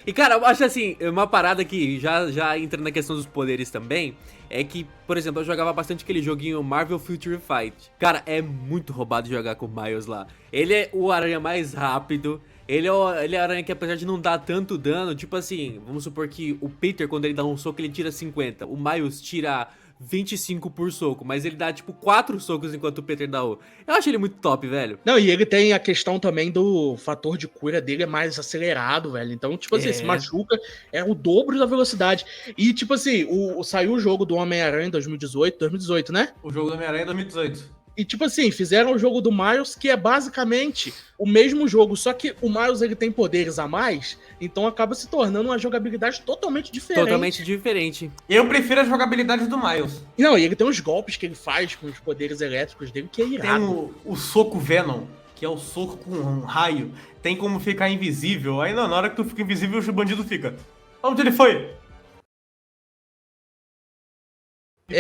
E, cara, eu acho assim, uma parada que já entra na questão dos poderes também, é que, por exemplo, eu jogava bastante aquele joguinho Marvel Future Fight. Cara, é muito roubado jogar com o Miles lá. Ele é o aranha mais rápido, ele é a aranha que, apesar de não dar tanto dano, tipo assim, vamos supor que o Peter, quando ele dá um soco, ele tira 50. O Miles tira 25 por soco, mas ele dá tipo 4 socos enquanto o Peter dá o... Eu acho ele muito top, velho. Não, e ele tem a questão também do fator de cura dele é mais acelerado, velho. Então, tipo assim, se machuca, é o dobro da velocidade. E, tipo assim, saiu o jogo do Homem-Aranha em 2018, né? O jogo do Homem-Aranha é 2018. E, tipo assim, fizeram o jogo do Miles, que é basicamente o mesmo jogo, só que o Miles, ele tem poderes a mais, então acaba se tornando uma jogabilidade totalmente diferente. Totalmente diferente. Eu prefiro a jogabilidade do Miles. Não, e ele tem uns golpes que ele faz com os poderes elétricos dele, que é irado. Tem o soco Venom, que é o soco com um raio. Tem como ficar invisível. Aí na hora que tu fica invisível, o bandido fica. Onde ele foi?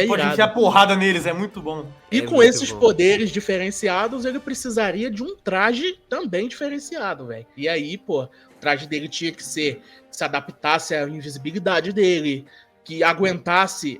Pode enfiar porrada neles, é muito bom. E com esses poderes diferenciados, ele precisaria de um traje também diferenciado, velho. E aí, pô, o traje dele tinha que se adaptasse à invisibilidade dele, que aguentasse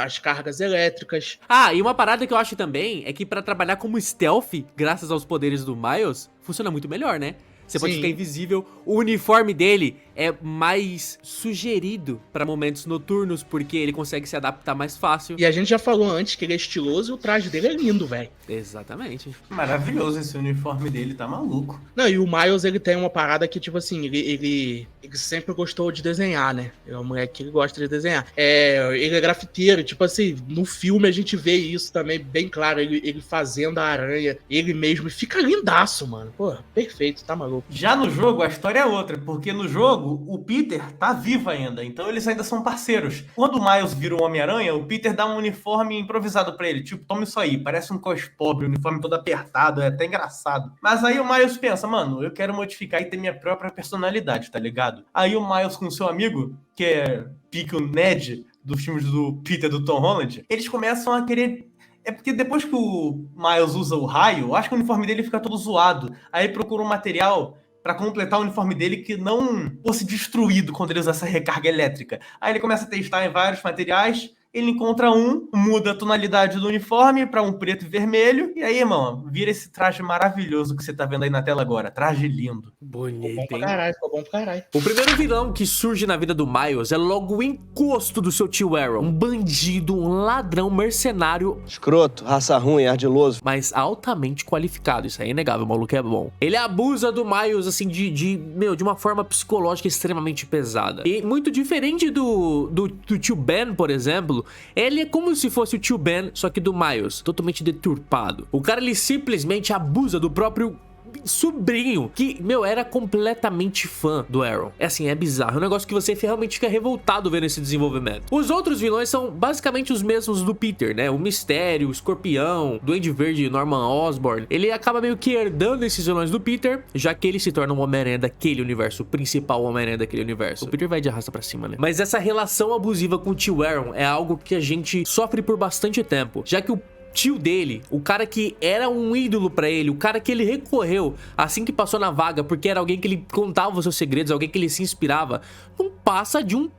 as cargas elétricas. Ah, e uma parada que eu acho também é que pra trabalhar como stealth, graças aos poderes do Miles, funciona muito melhor, né? Você pode ficar invisível. O uniforme dele é mais sugerido pra momentos noturnos, porque ele consegue se adaptar mais fácil. E a gente já falou antes que ele é estiloso e o traje dele é lindo, velho. Exatamente. Maravilhoso esse uniforme dele, tá maluco. Não, e o Miles, ele tem uma parada que, tipo assim, ele sempre gostou de desenhar, né? É um moleque que ele gosta de desenhar. Ele é grafiteiro, tipo assim, no filme a gente vê isso também bem claro, ele fazendo a aranha, ele mesmo, e fica lindaço, mano. Pô, perfeito, tá maluco. Já no jogo, a história é outra, porque no jogo, o Peter tá vivo ainda, então eles ainda são parceiros. Quando o Miles vira o Homem-Aranha, o Peter dá um uniforme improvisado pra ele, tipo, toma isso aí, parece um cos pobre, um uniforme todo apertado, é até engraçado. Mas aí o Miles pensa, mano, eu quero modificar e ter minha própria personalidade, tá ligado? Aí o Miles com seu amigo, que é Pico Ned, dos filmes do Peter do Tom Holland, eles começam a querer... É porque depois que o Miles usa o raio, eu acho que o uniforme dele fica todo zoado. Aí ele procura um material pra completar o uniforme dele que não fosse destruído quando ele usa essa recarga elétrica. Aí ele começa a testar em vários materiais ele encontra muda a tonalidade do uniforme pra um preto e vermelho, e aí, irmão, vira esse traje maravilhoso que você tá vendo aí na tela agora. Traje lindo. Bonito, Pra hein? caralho, ficou bom pra caralho. O primeiro vilão que surge na vida do Miles é logo o encosto do seu tio Aaron. Um bandido, um ladrão mercenário, Escroto, raça ruim, ardiloso. mas altamente qualificado. Isso aí é inegável, o maluco é bom. Ele abusa do Miles, assim, de uma forma psicológica extremamente pesada. E muito diferente do tio Ben, por exemplo, ele é como se fosse o tio Ben, só que do Miles, totalmente deturpado. O cara, ele simplesmente abusa do próprio sobrinho, que, era completamente fã do Aaron. É assim, é bizarro. É um negócio que você realmente fica revoltado vendo esse desenvolvimento. Os outros vilões são basicamente os mesmos do Peter, né? O Mistério, o Escorpião, Duende Verde e Norman Osborn. Ele acaba meio que herdando esses vilões do Peter, já que ele se torna um Homem-Aranha daquele universo, o principal Homem-Aranha daquele universo. O Peter vai de arrasta pra cima, né? Mas essa relação abusiva com o tio Aaron é algo que a gente sofre por bastante tempo, já que o tio dele, o cara que era um ídolo pra ele, o cara que ele recorreu assim que passou na vaga, porque era alguém que ele contava os seus segredos, alguém que ele se inspirava, não passa de um...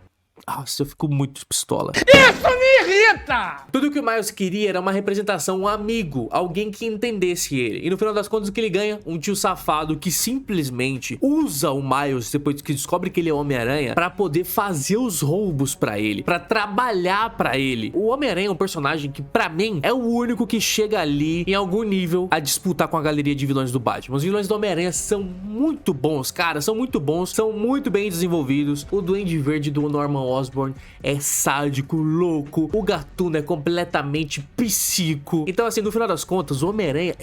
Nossa, eu fico muito pistola. Isso me irrita! Tudo que o Miles queria era uma representação, um amigo, alguém que entendesse ele. E no final das contas, o que ele ganha? Um tio safado que simplesmente usa o Miles, depois que descobre que ele é Homem-Aranha, pra poder fazer os roubos pra ele, pra trabalhar pra ele. O Homem-Aranha é um personagem que, pra mim, é o único que chega ali, em algum nível, a disputar com a galeria de vilões do Batman. Os vilões do Homem-Aranha são muito bons, cara, são muito bons, são muito bem desenvolvidos. O Duende Verde do Norman Osborn é sádico, louco. O Gatuno é completamente psico. Então, assim, no final das contas, o Homem-Aranha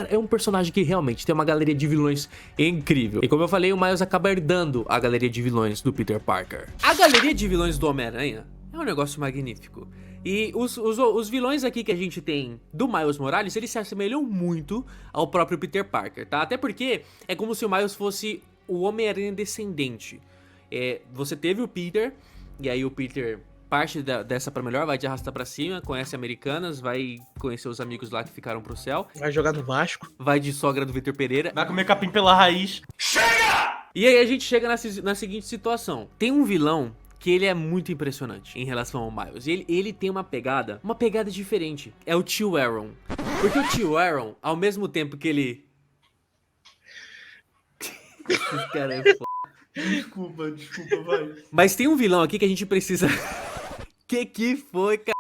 é um personagem que realmente tem uma galeria de vilões incrível. E como eu falei, o Miles acaba herdando a galeria de vilões do Peter Parker. A galeria de vilões do Homem-Aranha é um negócio magnífico. E os vilões aqui que a gente tem do Miles Morales, eles se assemelham muito ao próprio Peter Parker, tá? Até porque é como se o Miles fosse o Homem-Aranha descendente. Você teve o Peter... E aí o Peter parte dessa pra melhor, vai de arrastar pra cima, conhece Americanas, vai conhecer os amigos lá que ficaram pro céu. Vai jogar no Vasco. Vai de sogra do Vitor Pereira. Vai comer capim pela raiz. E aí a gente chega na seguinte situação. Tem um vilão que ele é muito impressionante em relação ao Miles. Ele tem uma pegada diferente. É o tio Aaron. Porque o tio Aaron, ao mesmo tempo que ele... Esse cara é foda. Desculpa, vai. Mas tem um vilão aqui que a gente precisa... Que foi, cara?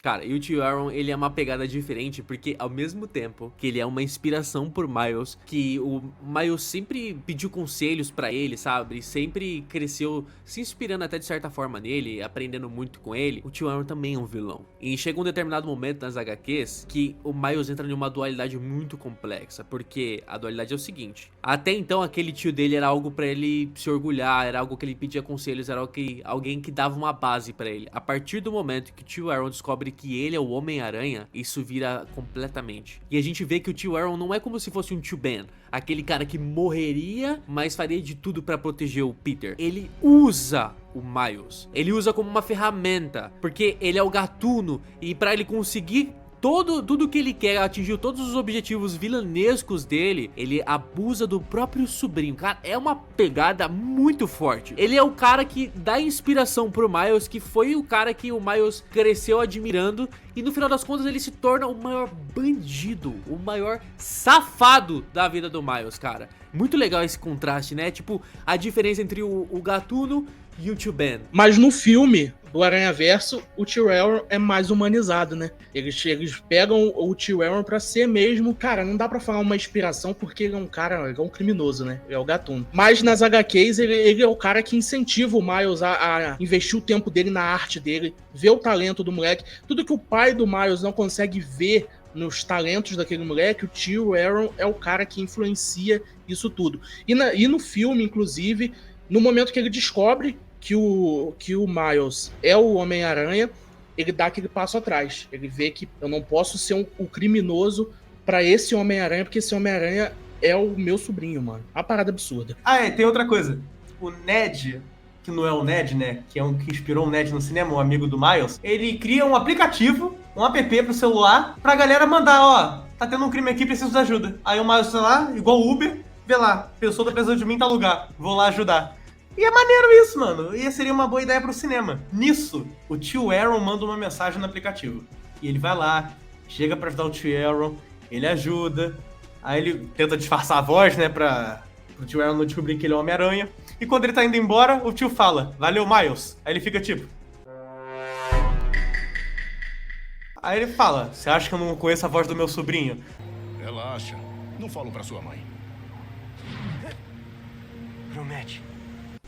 Cara, e o tio Aaron, ele é uma pegada diferente, porque ao mesmo tempo que ele é uma inspiração por Miles, que o Miles sempre pediu conselhos pra ele, sabe? E sempre cresceu se inspirando até de certa forma nele, aprendendo muito com ele. O tio Aaron também é um vilão. E chega um determinado momento nas HQs que o Miles entra em uma dualidade muito complexa, porque a dualidade é o seguinte: até então aquele tio dele era algo pra ele se orgulhar, era algo que ele pedia conselhos, era alguém que dava uma base pra ele. A partir do momento que o tio Aaron descobre que ele é o Homem-Aranha, isso vira completamente. E a gente vê que o tio Aaron não é como se fosse um tio Ben, aquele cara que morreria, mas faria de tudo pra proteger o Peter. Ele usa o Miles, ele usa como uma ferramenta, porque ele é o Gatuno, e pra ele conseguir tudo que ele quer, atingiu todos os objetivos vilanescos dele, ele abusa do próprio sobrinho. Cara, é uma pegada muito forte. Ele é o cara que dá inspiração pro Miles, que foi o cara que o Miles cresceu admirando, e no final das contas ele se torna o maior bandido, o maior safado da vida do Miles, cara. Muito legal esse contraste, né? Tipo, a diferença entre o Gatuno e o tio Ben. Mas no filme do Aranhaverso, o tio Aaron é mais humanizado, né? Eles pegam o tio Aaron pra ser mesmo... Cara, não dá pra falar uma inspiração, porque ele é um cara... Ele é um criminoso, né? Ele é o Gatuno. Mas nas HQs, ele é o cara que incentiva o Miles a investir o tempo dele na arte dele, ver o talento do moleque. Tudo que o pai do Miles não consegue ver nos talentos daquele moleque, o tio Aaron é o cara que influencia isso tudo. E no filme, inclusive, no momento que ele descobre que o Miles é o Homem-Aranha, ele dá aquele passo atrás. Ele vê que eu não posso ser um criminoso pra esse Homem-Aranha, porque esse Homem-Aranha é o meu sobrinho, mano. Uma parada absurda. Tem outra coisa. O Ned, que não é o Ned, né? Que é um que inspirou o Ned no cinema, um amigo do Miles. Ele cria um aplicativo, um app pro celular, pra galera mandar, tá tendo um crime aqui, preciso de ajuda. Aí o Miles, sei lá, igual o Uber, vê lá, pessoa tá precisando de mim, tá lugar, vou lá ajudar. E é maneiro isso, mano. E seria uma boa ideia pro cinema. Nisso, o tio Aaron manda uma mensagem no aplicativo. E ele vai lá, chega pra ajudar o tio Aaron, ele ajuda, aí ele tenta disfarçar a voz, né, pro tio Aaron não descobrir que ele é o Homem-Aranha. E quando ele tá indo embora, o tio fala, valeu, Miles. Aí ele fica tipo... Aí ele fala, você acha que eu não conheço a voz do meu sobrinho? Relaxa, não falo pra sua mãe. Promete.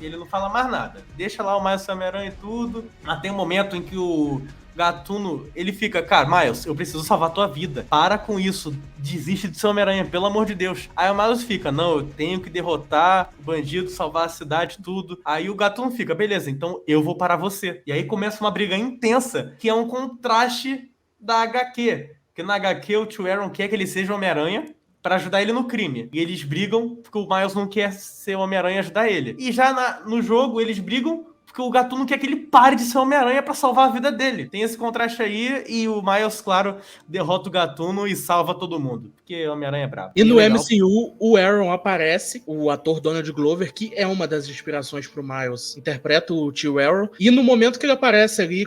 E ele não fala mais nada. Deixa lá o Miles Homem-Aranha e tudo. Mas tem um momento em que o Gatuno, ele fica, cara, Miles, eu preciso salvar tua vida. Para com isso. Desiste de ser Homem-Aranha, pelo amor de Deus. Aí o Miles fica, não, eu tenho que derrotar o bandido, salvar a cidade, tudo. Aí o Gatuno fica, beleza, então eu vou parar você. E aí começa uma briga intensa, que é um contraste da HQ. Porque na HQ o tio Aaron quer que ele seja Homem-Aranha pra ajudar ele no crime. E eles brigam porque o Miles não quer ser Homem-Aranha e ajudar ele. E já no jogo eles brigam porque o Gatuno quer que ele pare de ser Homem-Aranha pra salvar a vida dele. Tem esse contraste aí e o Miles, claro, derrota o Gatuno e salva todo mundo. Porque o Homem-Aranha é brabo. E no legal. MCU, o Aaron aparece, o ator Donald Glover, que é uma das inspirações pro Miles, interpreta o tio Aaron. E no momento que ele aparece ali,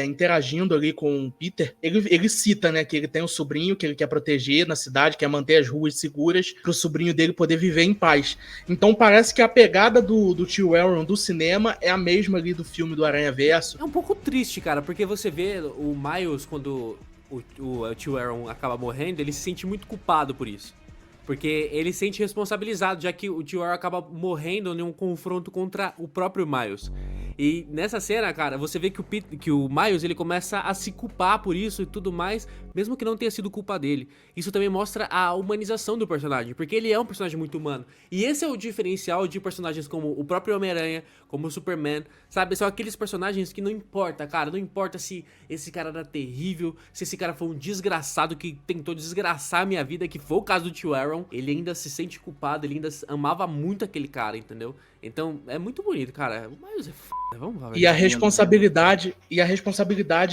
interagindo ali com o Peter, ele cita, né, que ele tem um sobrinho que ele quer proteger na cidade, quer manter as ruas seguras, pro sobrinho dele poder viver em paz. Então parece que a pegada do tio Aaron do cinema é a mesma ali do filme do Aranhaverso. É um pouco triste, cara, porque você vê o Miles, quando o tio Aaron acaba morrendo, ele se sente muito culpado por isso. Porque ele se sente responsabilizado, já que o tio Aaron acaba morrendo em um confronto contra o próprio Miles. E nessa cena, cara, você vê que o Miles, ele começa a se culpar por isso e tudo mais, mesmo que não tenha sido culpa dele. Isso também mostra a humanização do personagem, porque ele é um personagem muito humano. E esse é o diferencial de personagens como o próprio Homem-Aranha, como o Superman, sabe? São aqueles personagens que não importa, cara, não importa se esse cara era terrível, se esse cara foi um desgraçado que tentou desgraçar a minha vida, que foi o caso do tio Aaron, ele ainda se sente culpado, ele ainda amava muito aquele cara, entendeu? Então, é muito bonito, cara. O Miles é foda, vamos lá. E a responsabilidade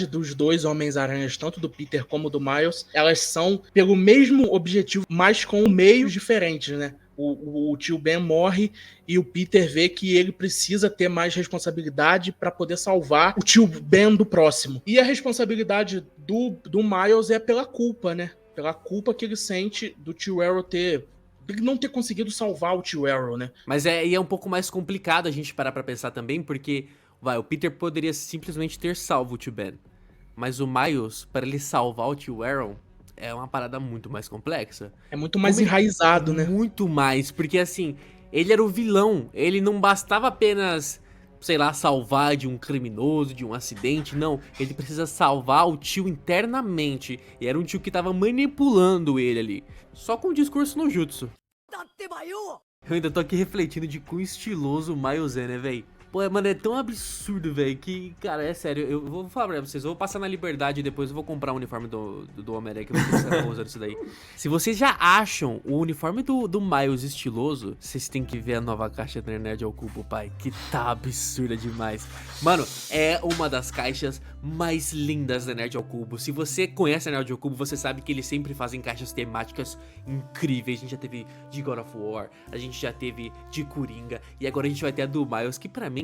dos dois Homens-Aranhas, tanto do Peter como do Miles, elas são pelo mesmo objetivo, mas com meios diferentes, né? O tio Ben morre e o Peter vê que ele precisa ter mais responsabilidade para poder salvar o tio Ben do próximo. E a responsabilidade do Miles é pela culpa, né? Pela culpa que ele sente do tio Aaron ele não ter conseguido salvar o tio Aaron, né? Mas é um pouco mais complicado a gente parar pra pensar também, porque, o Peter poderia simplesmente ter salvo o tio Ben. Mas o Miles, para ele salvar o tio Aaron, é uma parada muito mais complexa. É muito mais enraizado, né? Muito mais, porque assim, ele era o vilão, ele não bastava apenas, sei lá, salvar de um criminoso, de um acidente, não. Ele precisa salvar o tio internamente, e era um tio que tava manipulando ele ali, só com o discurso no jutsu. Eu ainda tô aqui refletindo de quão estiloso o Miles é, né, véi? Pô, mano, é tão absurdo, velho, que, cara, é sério, eu vou falar pra vocês, eu vou passar na Liberdade e depois eu vou comprar o uniforme do Homem-Aranha, que eu vou estar usando isso daí. Se vocês já acham o uniforme do Miles estiloso, vocês têm que ver a nova caixa da Nerd ao Cubo, pai, que tá absurda demais. Mano, é uma das caixas mais lindas da Nerd ao Cubo. Se você conhece a Nerd ao Cubo, você sabe que eles sempre fazem caixas temáticas incríveis. A gente já teve de God of War, a gente já teve de Coringa, e agora a gente vai ter a do Miles, que pra mim,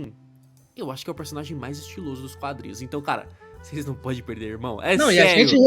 eu acho que é o personagem mais estiloso dos quadrinhos. Então, cara, vocês não podem perder, irmão. É não, sério.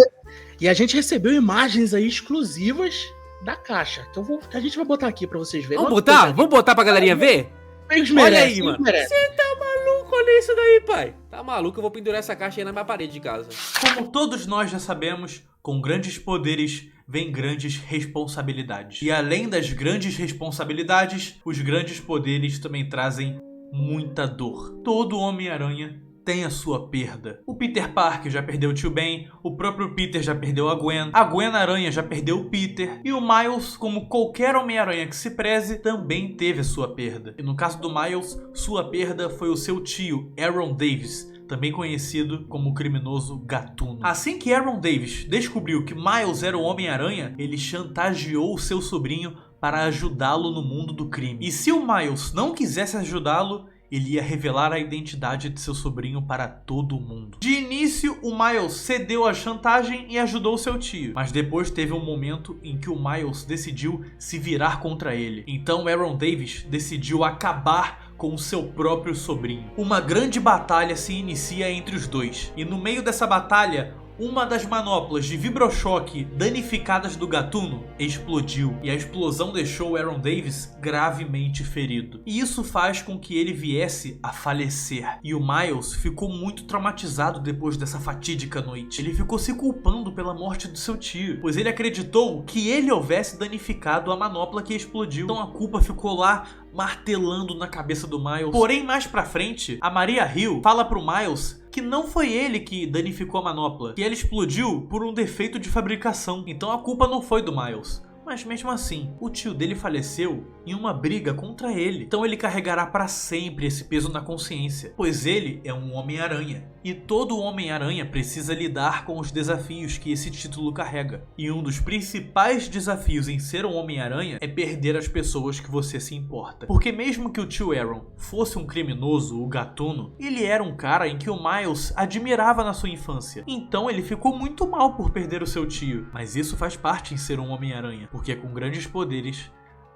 E a gente recebeu imagens aí exclusivas da caixa, que a gente vai botar aqui pra vocês verem. Vamos botar? Vamos botar pra galerinha ver? Eles Olha merecem, aí, mano. merecem. Você tá maluco? Olha isso daí, pai. Tá maluco? Eu vou pendurar essa caixa aí na minha parede de casa. Como todos nós já sabemos, com grandes poderes vem grandes responsabilidades. E além das grandes responsabilidades, os grandes poderes também trazem muita dor. Todo Homem-Aranha tem a sua perda. O Peter Parker já perdeu o tio Ben, o próprio Peter já perdeu a Gwen-Aranha já perdeu o Peter, e o Miles, como qualquer Homem-Aranha que se preze, também teve a sua perda. E no caso do Miles, sua perda foi o seu tio, Aaron Davis, também conhecido como o criminoso Gatuno. Assim que Aaron Davis descobriu que Miles era o Homem-Aranha, ele chantageou o seu sobrinho para ajudá-lo no mundo do crime. E se o Miles não quisesse ajudá-lo, ele ia revelar a identidade de seu sobrinho para todo mundo. De início, o Miles cedeu à chantagem e ajudou seu tio, mas depois teve um momento em que o Miles decidiu se virar contra ele. Então Aaron Davis decidiu acabar com o seu próprio sobrinho. Uma grande batalha se inicia entre os dois, e no meio dessa batalha, uma das manoplas de vibrochoque danificadas do gatuno explodiu, e a explosão deixou Aaron Davis gravemente ferido. E isso faz com que ele viesse a falecer. E o Miles ficou muito traumatizado depois dessa fatídica noite. Ele ficou se culpando pela morte do seu tio, pois ele acreditou que ele houvesse danificado a manopla que explodiu. Então a culpa ficou lá martelando na cabeça do Miles. Porém, mais pra frente, a Maria Hill fala pro Miles que não foi ele que danificou a manopla, que ela explodiu por um defeito de fabricação. Então a culpa não foi do Miles. Mas mesmo assim, o tio dele faleceu em uma briga contra ele. Então ele carregará para sempre esse peso na consciência, pois ele é um Homem-Aranha. E todo Homem-Aranha precisa lidar com os desafios que esse título carrega. E um dos principais desafios em ser um Homem-Aranha é perder as pessoas que você se importa. Porque mesmo que o tio Aaron fosse um criminoso, o gatuno, ele era um cara em que o Miles admirava na sua infância. Então ele ficou muito mal por perder o seu tio. Mas isso faz parte em ser um Homem-Aranha, porque com grandes poderes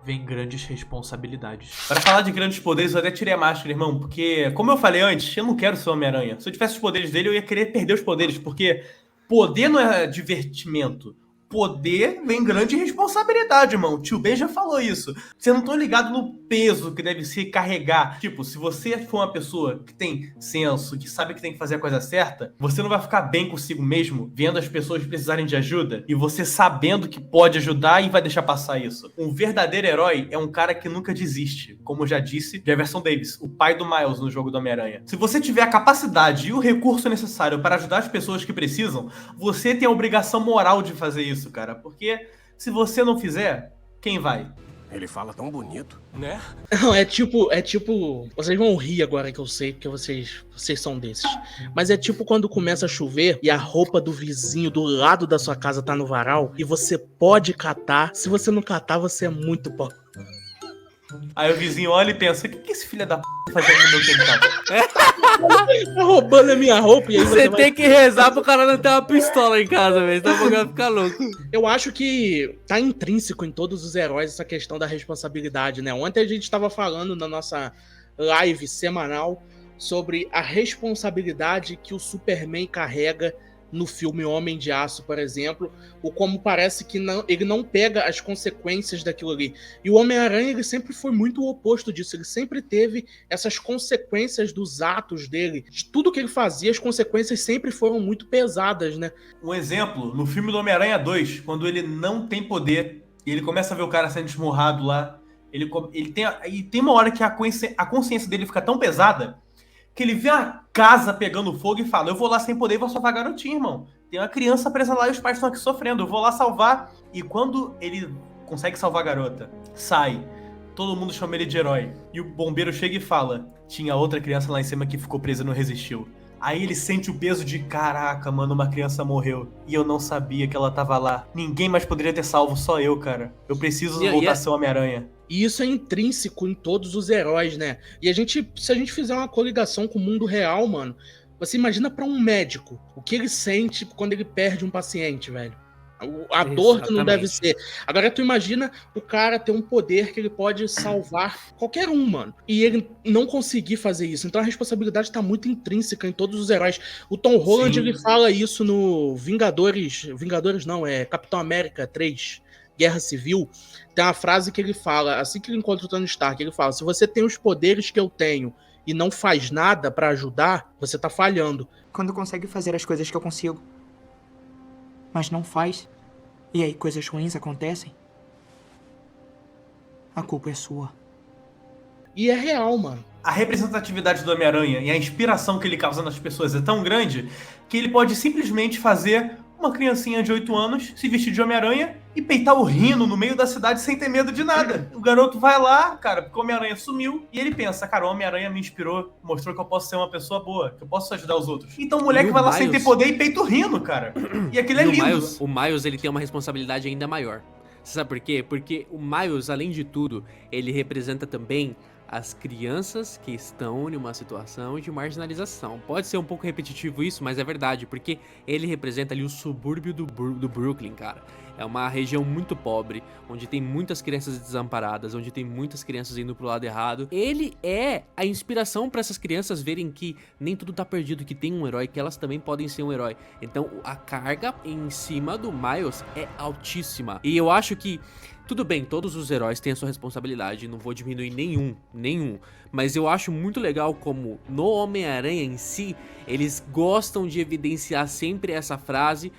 vem grandes responsabilidades. Para falar de grandes poderes, eu até tirei a máscara, irmão, porque, como eu falei antes, eu não quero ser o Homem-Aranha. Se eu tivesse os poderes dele, eu ia querer perder os poderes, porque poder não é divertimento. Poder vem grande responsabilidade, irmão. O tio Ben já falou isso. Você não tá ligado no peso que deve se carregar. Tipo, se você for uma pessoa que tem senso, que sabe que tem que fazer a coisa certa, você não vai ficar bem consigo mesmo, vendo as pessoas precisarem de ajuda, e você sabendo que pode ajudar e vai deixar passar isso. Um verdadeiro herói é um cara que nunca desiste. Como eu já disse, Jefferson Davis, o pai do Miles no jogo do Homem-Aranha. Se você tiver a capacidade e o recurso necessário para ajudar as pessoas que precisam, você tem a obrigação moral de fazer isso, cara, porque se você não fizer, quem vai? Ele fala tão bonito, né? Não, é tipo, vocês vão rir agora que eu sei, porque vocês são desses. Mas é tipo quando começa a chover e a roupa do vizinho do lado da sua casa tá no varal e você pode catar. Se você não catar, você é muito pobre. Aí o vizinho olha e pensa, o que esse filho da p tá fazendo no meu quintal? Tá roubando a minha roupa e aí Você vai... tem que rezar pro cara não ter uma pistola em casa, velho. Senão o cara fica louco. Eu acho que tá intrínseco em todos os heróis essa questão da responsabilidade, né? Ontem a gente tava falando na nossa live semanal sobre a responsabilidade que o Superman carrega no filme Homem de Aço, por exemplo, ou como parece que ele não pega as consequências daquilo ali. E o Homem-Aranha, ele sempre foi muito o oposto disso, ele sempre teve essas consequências dos atos dele. De tudo que ele fazia, as consequências sempre foram muito pesadas, né? Um exemplo, no filme do Homem-Aranha 2, quando ele não tem poder, e ele começa a ver o cara sendo esmurrado lá, ele tem uma hora que a consciência dele fica tão pesada, que ele vê a casa pegando fogo e fala, eu vou lá sem poder e vou salvar a garotinha, irmão. Tem uma criança presa lá e os pais estão aqui sofrendo, eu vou lá salvar. E quando ele consegue salvar a garota, sai, todo mundo chama ele de herói. E o bombeiro chega e fala, tinha outra criança lá em cima que ficou presa e não resistiu. Aí ele sente o peso de, caraca, mano, uma criança morreu. E eu não sabia que ela tava lá. Ninguém mais poderia ter salvo, só eu, cara. Eu preciso voltar a ser o Homem-Aranha. E isso é intrínseco em todos os heróis, né? E se a gente fizer uma coligação com o mundo real, mano, você imagina pra um médico o que ele sente quando ele perde um paciente, velho. A dor que não deve ser. Agora tu imagina o cara ter um poder que ele pode salvar qualquer um, mano. E ele não conseguir fazer isso. Então a responsabilidade tá muito intrínseca em todos os heróis. O Tom Holland, ele fala isso no Vingadores não, é Capitão América 3, Guerra Civil. Tem uma frase que ele fala, assim que ele encontra o Tony Stark, ele fala, se você tem os poderes que eu tenho e não faz nada pra ajudar, você tá falhando. Quando consegue fazer as coisas que eu consigo, mas não faz, e aí coisas ruins acontecem, a culpa é sua. E é real, mano. A representatividade do Homem-Aranha e a inspiração que ele causa nas pessoas é tão grande que ele pode simplesmente fazer uma criancinha de 8 anos se vestir de Homem-Aranha e peitar o Rhino no meio da cidade sem ter medo de nada. O garoto vai lá, cara, porque o Homem-Aranha sumiu, e ele pensa, cara, o Homem-Aranha me inspirou, mostrou que eu posso ser uma pessoa boa, que eu posso ajudar os outros. Então o moleque vai lá sem ter poder e peita o Rhino, cara. E aquilo é lindo. O Miles, ele tem uma responsabilidade ainda maior. Você sabe por quê? Porque o Miles, além de tudo, ele representa também as crianças que estão em uma situação de marginalização. Pode ser um pouco repetitivo isso, mas é verdade, porque ele representa ali o subúrbio do Brooklyn, cara. É uma região muito pobre, onde tem muitas crianças desamparadas, onde tem muitas crianças indo pro lado errado. Ele é a inspiração para essas crianças verem que nem tudo tá perdido, que tem um herói, que elas também podem ser um herói. Então a carga em cima do Miles é altíssima. E eu acho que tudo bem, todos os heróis têm a sua responsabilidade, não vou diminuir nenhum, mas eu acho muito legal como no Homem-Aranha em si, eles gostam de evidenciar sempre essa frase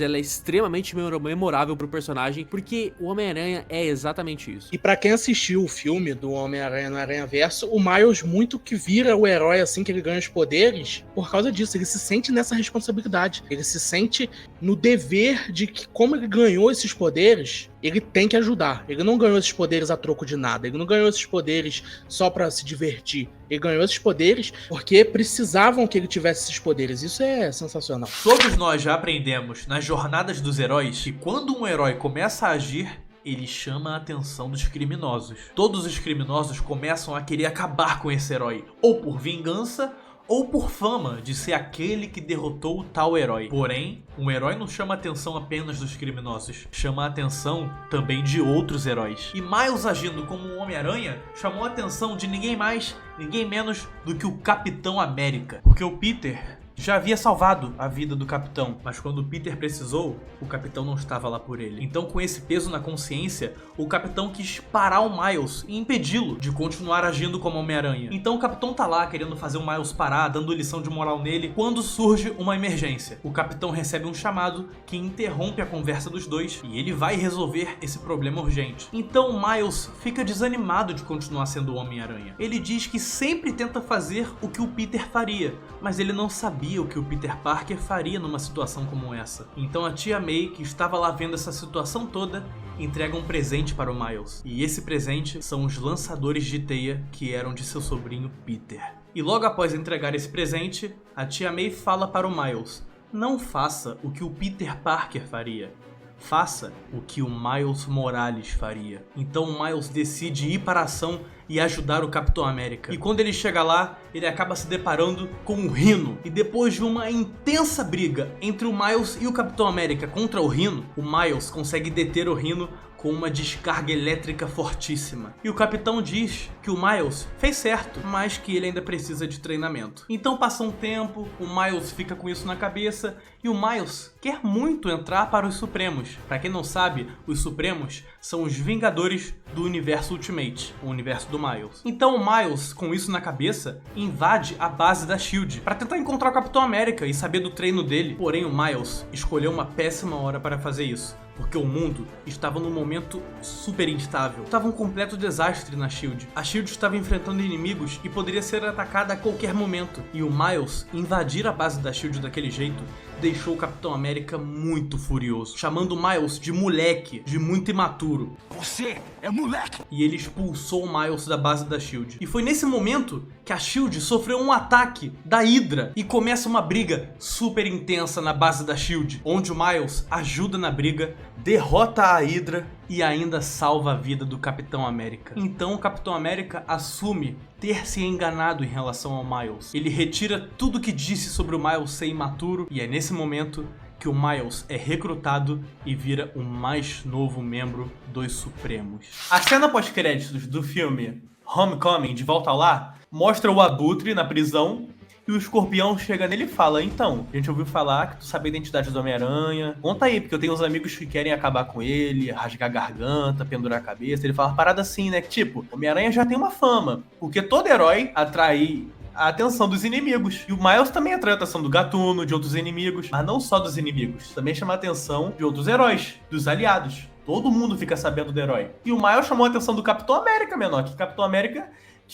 ela é extremamente memorável pro personagem, porque o Homem-Aranha é exatamente isso. E pra quem assistiu o filme do Homem-Aranha no Aranhaverso, o Miles muito que vira o herói assim que ele ganha os poderes, por causa disso, ele se sente nessa responsabilidade, ele se sente no dever de que como ele ganhou esses poderes, ele tem que ajudar. Ele não ganhou esses poderes a troco de nada. Ele não ganhou esses poderes só pra se divertir. Ele ganhou esses poderes porque precisavam que ele tivesse esses poderes. Isso é sensacional. Todos nós já aprendemos nas jornadas dos heróis que quando um herói começa a agir, ele chama a atenção dos criminosos. Todos os criminosos começam a querer acabar com esse herói, ou por vingança, ou por fama de ser aquele que derrotou o tal herói. Porém, um herói não chama a atenção apenas dos criminosos, chama a atenção também de outros heróis. E Miles agindo como um Homem-Aranha chamou a atenção de ninguém mais, ninguém menos do que o Capitão América. Porque o Peter já havia salvado a vida do Capitão, mas quando o Peter precisou, o Capitão não estava lá por ele. Então, com esse peso na consciência, o Capitão quis parar o Miles e impedi-lo de continuar agindo como Homem-Aranha. Então o Capitão tá lá querendo fazer o Miles parar, dando lição de moral nele, quando surge uma emergência. O Capitão recebe um chamado que interrompe a conversa dos dois e ele vai resolver esse problema urgente. Então o Miles fica desanimado de continuar sendo o Homem-Aranha. Ele diz que sempre tenta fazer o que o Peter faria, mas ele não sabia o que o Peter Parker faria numa situação como essa. Então a tia May, que estava lá vendo essa situação toda, entrega um presente para o Miles. E esse presente são os lançadores de teia que eram de seu sobrinho Peter. E logo após entregar esse presente, a tia May fala para o Miles: não faça o que o Peter Parker faria. Faça o que o Miles Morales faria. Então o Miles decide ir para a ação e ajudar o Capitão América. E quando ele chega lá, ele acaba se deparando com o Rhino. E depois de uma intensa briga entre o Miles e o Capitão América contra o Rhino, o Miles consegue deter o Rhino com uma descarga elétrica fortíssima. E o Capitão diz que o Miles fez certo, mas que ele ainda precisa de treinamento. Então passa um tempo, o Miles fica com isso na cabeça e o Miles quer muito entrar para os Supremos. Para quem não sabe, os Supremos são os Vingadores do Universo Ultimate, o universo do Miles. Então o Miles, com isso na cabeça, invade a base da SHIELD para tentar encontrar o Capitão América e saber do treino dele. Porém o Miles escolheu uma péssima hora para fazer isso, porque o mundo estava num momento super instável. Estava um completo desastre na SHIELD. A SHIELD estava enfrentando inimigos e poderia ser atacada a qualquer momento. E o Miles invadir a base da SHIELD daquele jeito deixou o Capitão América muito furioso, chamando o Miles de moleque, de muito imaturo. Você é moleque! E ele expulsou o Miles da base da SHIELD. E foi nesse momento que a SHIELD sofreu um ataque da Hydra e começa uma briga super intensa na base da SHIELD, onde o Miles ajuda na briga, derrota a Hydra e ainda salva a vida do Capitão América. Então o Capitão América assume ter se enganado em relação ao Miles. Ele retira tudo que disse sobre o Miles ser imaturo e é nesse momento que o Miles é recrutado e vira o mais novo membro dos Supremos. A cena pós-créditos do filme Homecoming, De Volta ao Lar, mostra o Abutre na prisão e o Escorpião chega nele e fala: então, a gente ouviu falar que tu sabe a identidade do Homem-Aranha, conta aí, porque eu tenho uns amigos que querem acabar com ele, rasgar a garganta, pendurar a cabeça. Ele fala parada assim, né, que tipo, Homem-Aranha já tem uma fama, porque todo herói atrai a atenção dos inimigos. E o Miles também atrai a atenção do Gatuno, de outros inimigos, mas não só dos inimigos, também chama a atenção de outros heróis, dos aliados. Todo mundo fica sabendo do herói. E o Miles chamou a atenção do Capitão América, menor, que o Capitão América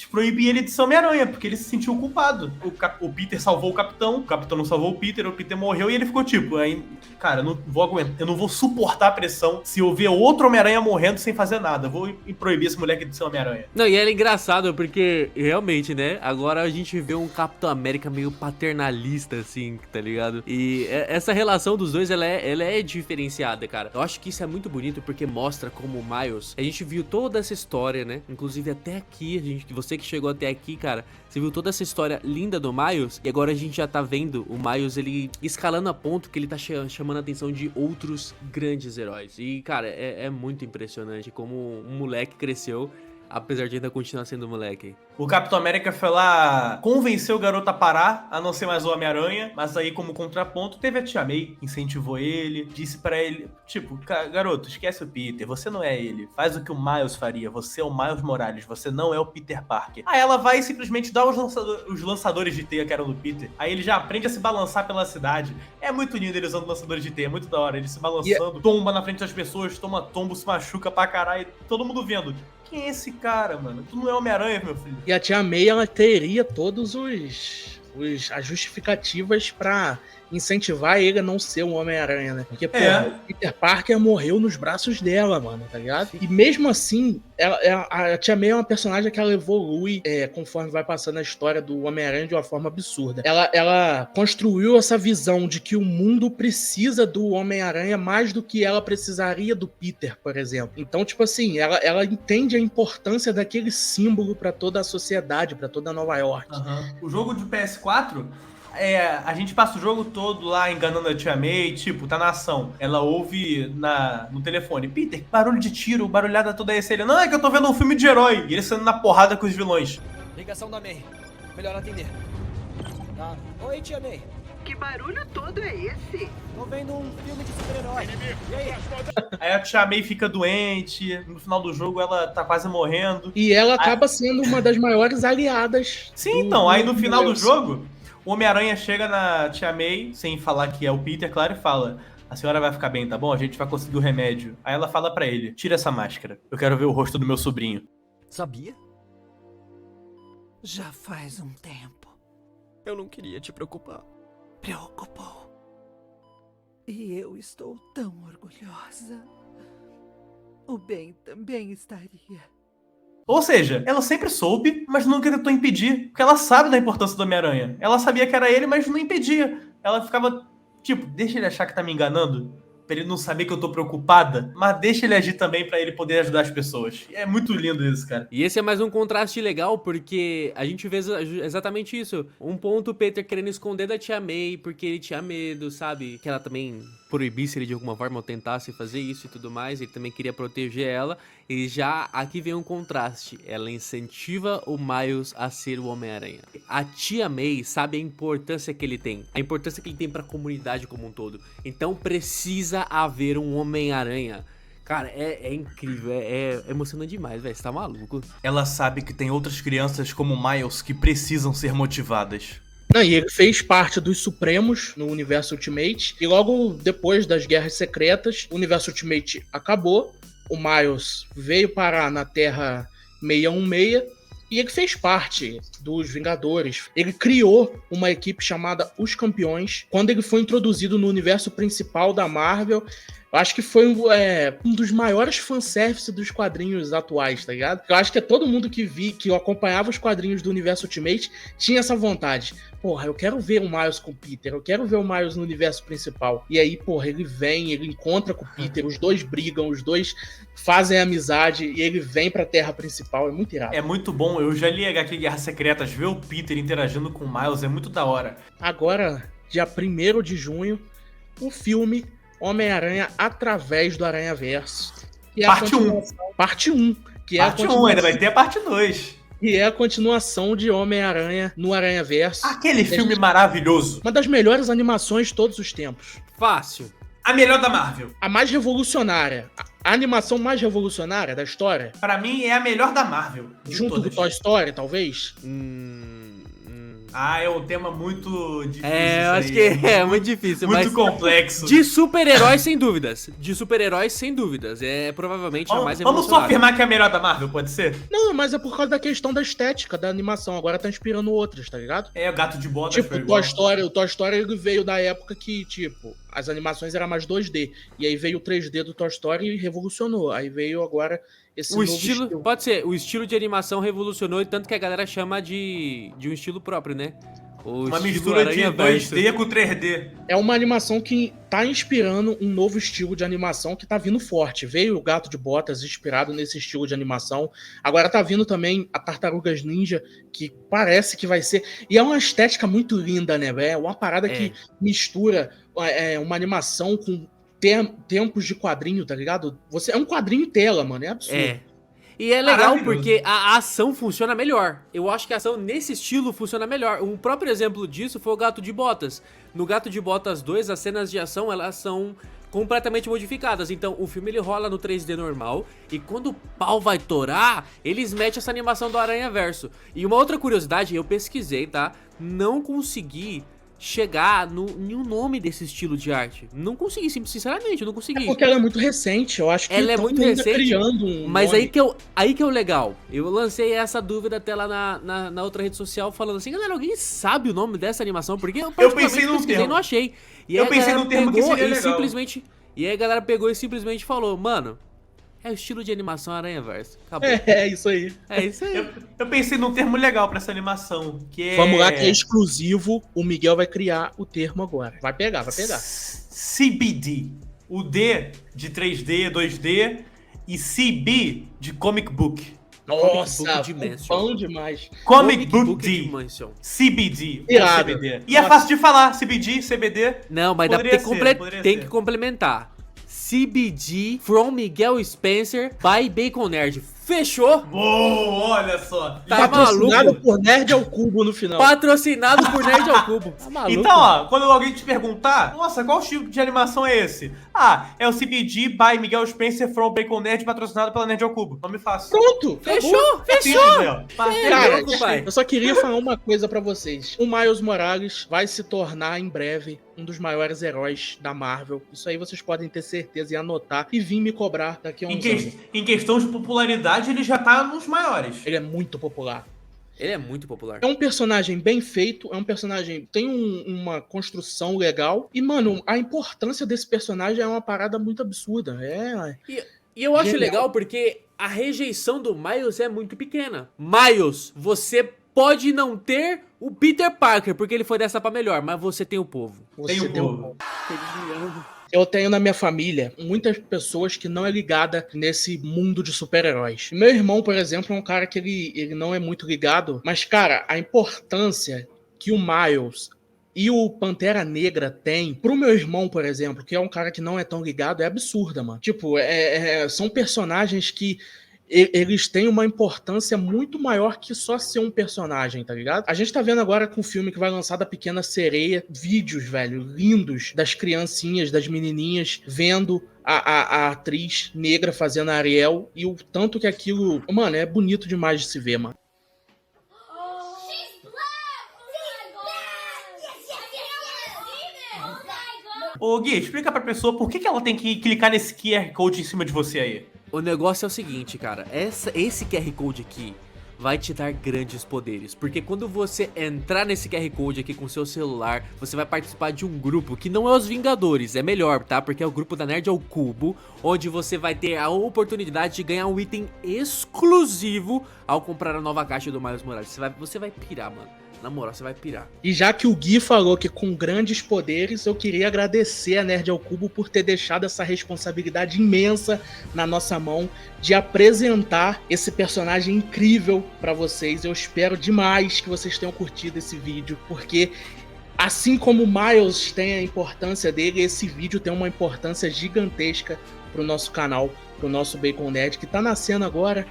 proibir ele de ser Homem-Aranha, porque ele se sentiu culpado. O Peter salvou o Capitão não salvou o Peter morreu e ele ficou tipo, aí, cara, eu não vou aguentar, eu não vou suportar a pressão se eu ver outro Homem-Aranha morrendo sem fazer nada. Eu vou proibir esse moleque de ser Homem-Aranha. Não, e era engraçado porque, realmente, né, agora a gente vê um Capitão América meio paternalista, assim, tá ligado? E essa relação dos dois, ela é diferenciada, cara. Eu acho que isso é muito bonito porque mostra como o Miles, a gente viu toda essa história, né, inclusive até aqui, você que chegou até aqui, cara, você viu toda essa história linda do Miles, e agora a gente já tá vendo o Miles, ele escalando a ponto que ele tá chamando a atenção de outros grandes heróis. E, cara, é muito impressionante como um moleque cresceu, apesar de ainda continuar sendo moleque. O Capitão América foi lá, convenceu o garoto a parar, a não ser mais o Homem-Aranha, mas aí como contraponto teve a Tia May, incentivou ele, disse pra ele, tipo, garoto, esquece o Peter, você não é ele, faz o que o Miles faria, você é o Miles Morales, você não é o Peter Parker. Aí ela vai e simplesmente dá os lançadores de teia que eram do Peter, aí ele já aprende a se balançar pela cidade. É muito lindo ele usando lançadores de teia, é muito da hora, ele se balançando, tomba na frente das pessoas, toma tombo, se machuca pra caralho, todo mundo vendo. Quem é esse cara, mano? Tu não é Homem-Aranha, meu filho. E a Tia May, ela teria todos as justificativas pra incentivar ele a não ser um Homem-Aranha, né? Porque, porra, o Peter Parker morreu nos braços dela, mano, tá ligado? E mesmo assim, a Tia May é uma personagem que ela evolui conforme vai passando a história do Homem-Aranha de uma forma absurda. Ela construiu essa visão de que o mundo precisa do Homem-Aranha mais do que ela precisaria do Peter, por exemplo. Então, tipo assim, ela entende a importância daquele símbolo pra toda a sociedade, pra toda Nova York. O jogo de PS4... a gente passa o jogo todo lá enganando a Tia May, tipo, tá na ação. Ela ouve no telefone, Peter, barulho de tiro, barulhada toda essa. Ele, não, é que eu tô vendo um filme de herói. E ele saindo na porrada com os vilões. Ligação da May. Melhor atender. Tá. Oi, Tia May. Que barulho todo é esse? Tô vendo um filme de super-herói. E aí? Aí a Tia May fica doente, no final do jogo ela tá quase morrendo. E ela acaba sendo uma das maiores aliadas. Sim, então, aí no final do jogo... O Homem-Aranha chega na Tia May, sem falar que é o Peter, claro, e fala: a senhora vai ficar bem, tá bom? A gente vai conseguir o remédio. Aí ela fala pra ele: tira essa máscara, eu quero ver o rosto do meu sobrinho. Sabia? Já faz um tempo. Eu não queria te preocupar. Preocupou. E eu estou tão orgulhosa. O Ben também estaria. Ou seja, ela sempre soube, mas nunca tentou impedir, porque ela sabe da importância do Homem-Aranha. Ela sabia que era ele, mas não impedia. Ela ficava, tipo, deixa ele achar que tá me enganando, pra ele não saber que eu tô preocupada, mas deixa ele agir também pra ele poder ajudar as pessoas. E é muito lindo isso, cara. E esse é mais um contraste legal, porque a gente vê exatamente isso. Um ponto o Peter querendo esconder da Tia May, porque ele tinha medo, sabe? Que ela também proibisse ele de alguma forma ou tentasse fazer isso e tudo mais. Ele também queria proteger ela. E já aqui vem um contraste. Ela incentiva o Miles a ser o Homem-Aranha. A Tia May sabe a importância que ele tem. A importância que ele tem pra comunidade como um todo. Então precisa haver um Homem-Aranha. Cara, é incrível, é emocionante demais, velho, você tá maluco. Ela sabe que tem outras crianças como Miles que precisam ser motivadas. Não, e ele fez parte dos Supremos no Universo Ultimate. E logo depois das Guerras Secretas, o Universo Ultimate acabou. O Miles veio parar na Terra 616 e ele fez parte dos Vingadores. Ele criou uma equipe chamada Os Campeões. Quando ele foi introduzido no universo principal da Marvel, eu acho que foi um dos maiores fanservice dos quadrinhos atuais, tá ligado? Eu acho que todo mundo que acompanhava os quadrinhos do universo Ultimate tinha essa vontade. Porra, eu quero ver o Miles com o Peter, eu quero ver o Miles no universo principal. E aí, porra, ele vem, ele encontra com o Peter, os dois brigam, os dois fazem amizade e ele vem pra Terra principal, é muito irado. É muito bom, eu já li HQ Guerras Secretas, ver o Peter interagindo com o Miles é muito da hora. Agora, dia 1º de junho, o filme Homem-Aranha através do Aranhaverso. Parte 1. Parte 1. Parte 1, ainda vai ter a parte 2. E é a continuação de Homem-Aranha no Aranhaverso. Aquele filme maravilhoso. Uma das melhores animações de todos os tempos. Fácil. A melhor da Marvel. A mais revolucionária. A animação mais revolucionária da história. Pra mim é a melhor da Marvel. Junto com Toy Story, talvez. Ah, é um tema muito difícil. Eu acho que é muito difícil. Muito mas complexo. De super-heróis, sem dúvidas. De super-heróis, sem dúvidas. É provavelmente a mais Vamos só revolucionária. afirmar que é a melhor da Marvel, pode ser? Não, mas é por causa da questão da estética, da animação. Agora tá inspirando outras, tá ligado? É, o Gato de Botas Tipo, foi o igual. Toy Story ele veio da época que, tipo, as animações eram mais 2D. E aí veio o 3D do Toy Story e revolucionou. Aí veio agora esse O novo estilo, pode ser, o estilo de animação revolucionou, e tanto que a galera chama de um estilo próprio, né? Uma mistura de 2D com 3D. É uma animação que tá inspirando um novo estilo de animação que tá vindo forte. Veio o Gato de Botas inspirado nesse estilo de animação. Agora tá vindo também a Tartarugas Ninja, que parece que vai ser... E é uma estética muito linda, né? É uma parada que mistura uma animação com tempos de quadrinho, tá ligado? É um quadrinho tela, mano. É absurdo. E é legal porque a ação funciona melhor. Eu acho que a ação nesse estilo funciona melhor. Um próprio exemplo disso foi o Gato de Botas. No Gato de Botas 2, as cenas de ação, elas são completamente modificadas. Então, o filme ele rola no 3D normal, e quando o pau vai torar, eles metem essa animação do Aranhaverso. E uma outra curiosidade, eu pesquisei, tá? Não consegui chegar em um nome desse estilo de arte. Não consegui, sinceramente, eu não consegui. É porque ela é muito recente, eu acho que ela é muito recente, criando um mas nome. aí que é o legal. Eu lancei essa dúvida até lá na outra rede social, falando assim, galera, alguém sabe o nome dessa animação? Porque eu pensei num termo. E não achei. E eu pensei num termo que seria legal. E aí a galera pegou e simplesmente falou, mano, é o estilo de animação Aranhaverso. Acabou. É isso aí. É isso aí. Eu pensei num termo legal pra essa animação, que é... Vamos lá, que é exclusivo. O Miguel vai criar o termo agora. Vai pegar. CBD. O D de 3D, 2D e CB de Comic Book. Nossa, Dimension. bom demais. Comic Book D. Dimension. CBD. Irado. CBD. E é fácil de falar, CBD, CBD. Não, mas tem que complementar. CBD from Miguel Spencer by Bacon Nerd. Fechou? Boa, olha só. Tá Patrocinado maluco? por Nerd ao Cubo no final. Patrocinado por Nerd ao Cubo. Tá maluco? Então, ó, quando alguém te perguntar, nossa, qual tipo de animação é esse? Ah, é o CBD by Miguel Spencer from Bacon Nerd, patrocinado pela Nerd ao Cubo. Nome fácil. Pronto. Fechou. Cara, pai. eu só queria falar uma coisa pra vocês. O Miles Morales vai se tornar em breve um dos maiores heróis da Marvel. Isso aí vocês podem ter certeza e anotar e vir me cobrar daqui a uns anos. Em questão de popularidade, ele já tá nos maiores. Ele é muito popular. Ele é muito popular. É um personagem bem feito, é um personagem tem uma construção legal. E, mano, a importância desse personagem é uma parada muito absurda. E eu acho Genial. legal porque a rejeição do Miles é muito pequena. Miles, você pode não ter o Peter Parker, porque ele foi dessa pra melhor, mas você tem o povo. Tem o povo. Eu tenho na minha família muitas pessoas que não é ligada nesse mundo de super-heróis. Meu irmão, por exemplo, é um cara que ele não é muito ligado, mas, cara, a importância que o Miles e o Pantera Negra tem pro meu irmão, por exemplo, que é um cara que não é tão ligado, é absurda, mano. Tipo, são personagens que eles têm uma importância muito maior que só ser um personagem, tá ligado? A gente tá vendo agora com o filme que vai lançar da Pequena Sereia, vídeos, velho, lindos das criancinhas, das menininhas, vendo a atriz negra fazendo a Ariel, e o tanto que aquilo, mano, é bonito demais de se ver, mano. Ô Gui, explica pra pessoa por que ela tem que clicar nesse QR Code em cima de você aí. O negócio é o seguinte, cara. Esse QR Code aqui vai te dar grandes poderes. Porque quando você entrar nesse QR Code aqui com seu celular, você vai participar de um grupo que não é os Vingadores, é melhor, tá? Porque é o grupo da Nerd ao Cubo, onde você vai ter a oportunidade de ganhar um item exclusivo ao comprar a nova caixa do Miles Morales. Você vai pirar, mano. Na moral, você vai pirar. E já que o Gui falou que com grandes poderes, eu queria agradecer a Nerd ao Cubo por ter deixado essa responsabilidade imensa na nossa mão de apresentar esse personagem incrível pra vocês. Eu espero demais que vocês tenham curtido esse vídeo, porque assim como o Miles tem a importância dele, esse vídeo tem uma importância gigantesca pro nosso canal, pro nosso Bacon Nerd, que tá nascendo agora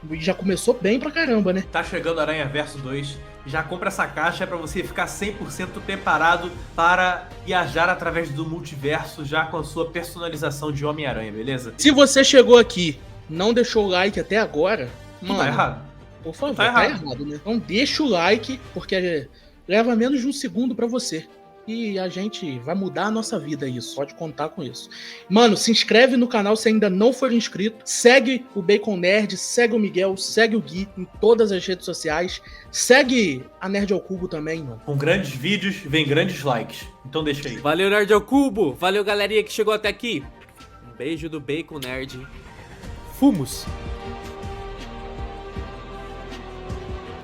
e já começou bem pra caramba, né? Tá chegando Aranhaverso 2, já compra essa caixa pra você ficar 100% preparado para viajar através do multiverso, já com a sua personalização de Homem-Aranha, beleza? Se você chegou aqui, não deixou o like até agora, Não mano, tá errado. por favor, Tá tá errado. errado, né? Então deixa o like, porque leva menos de um segundo pra você. E a gente vai mudar a nossa vida isso, pode contar com isso. Mano, se inscreve no canal se ainda não for inscrito, segue o Bacon Nerd, segue o Miguel, segue o Gui em todas as redes sociais, segue a Nerd ao Cubo também, mano. Com grandes vídeos, vem grandes likes. Então deixa aí. Valeu, Nerd ao Cubo. Valeu, galerinha que chegou até aqui. Um beijo do Bacon Nerd. Fumos.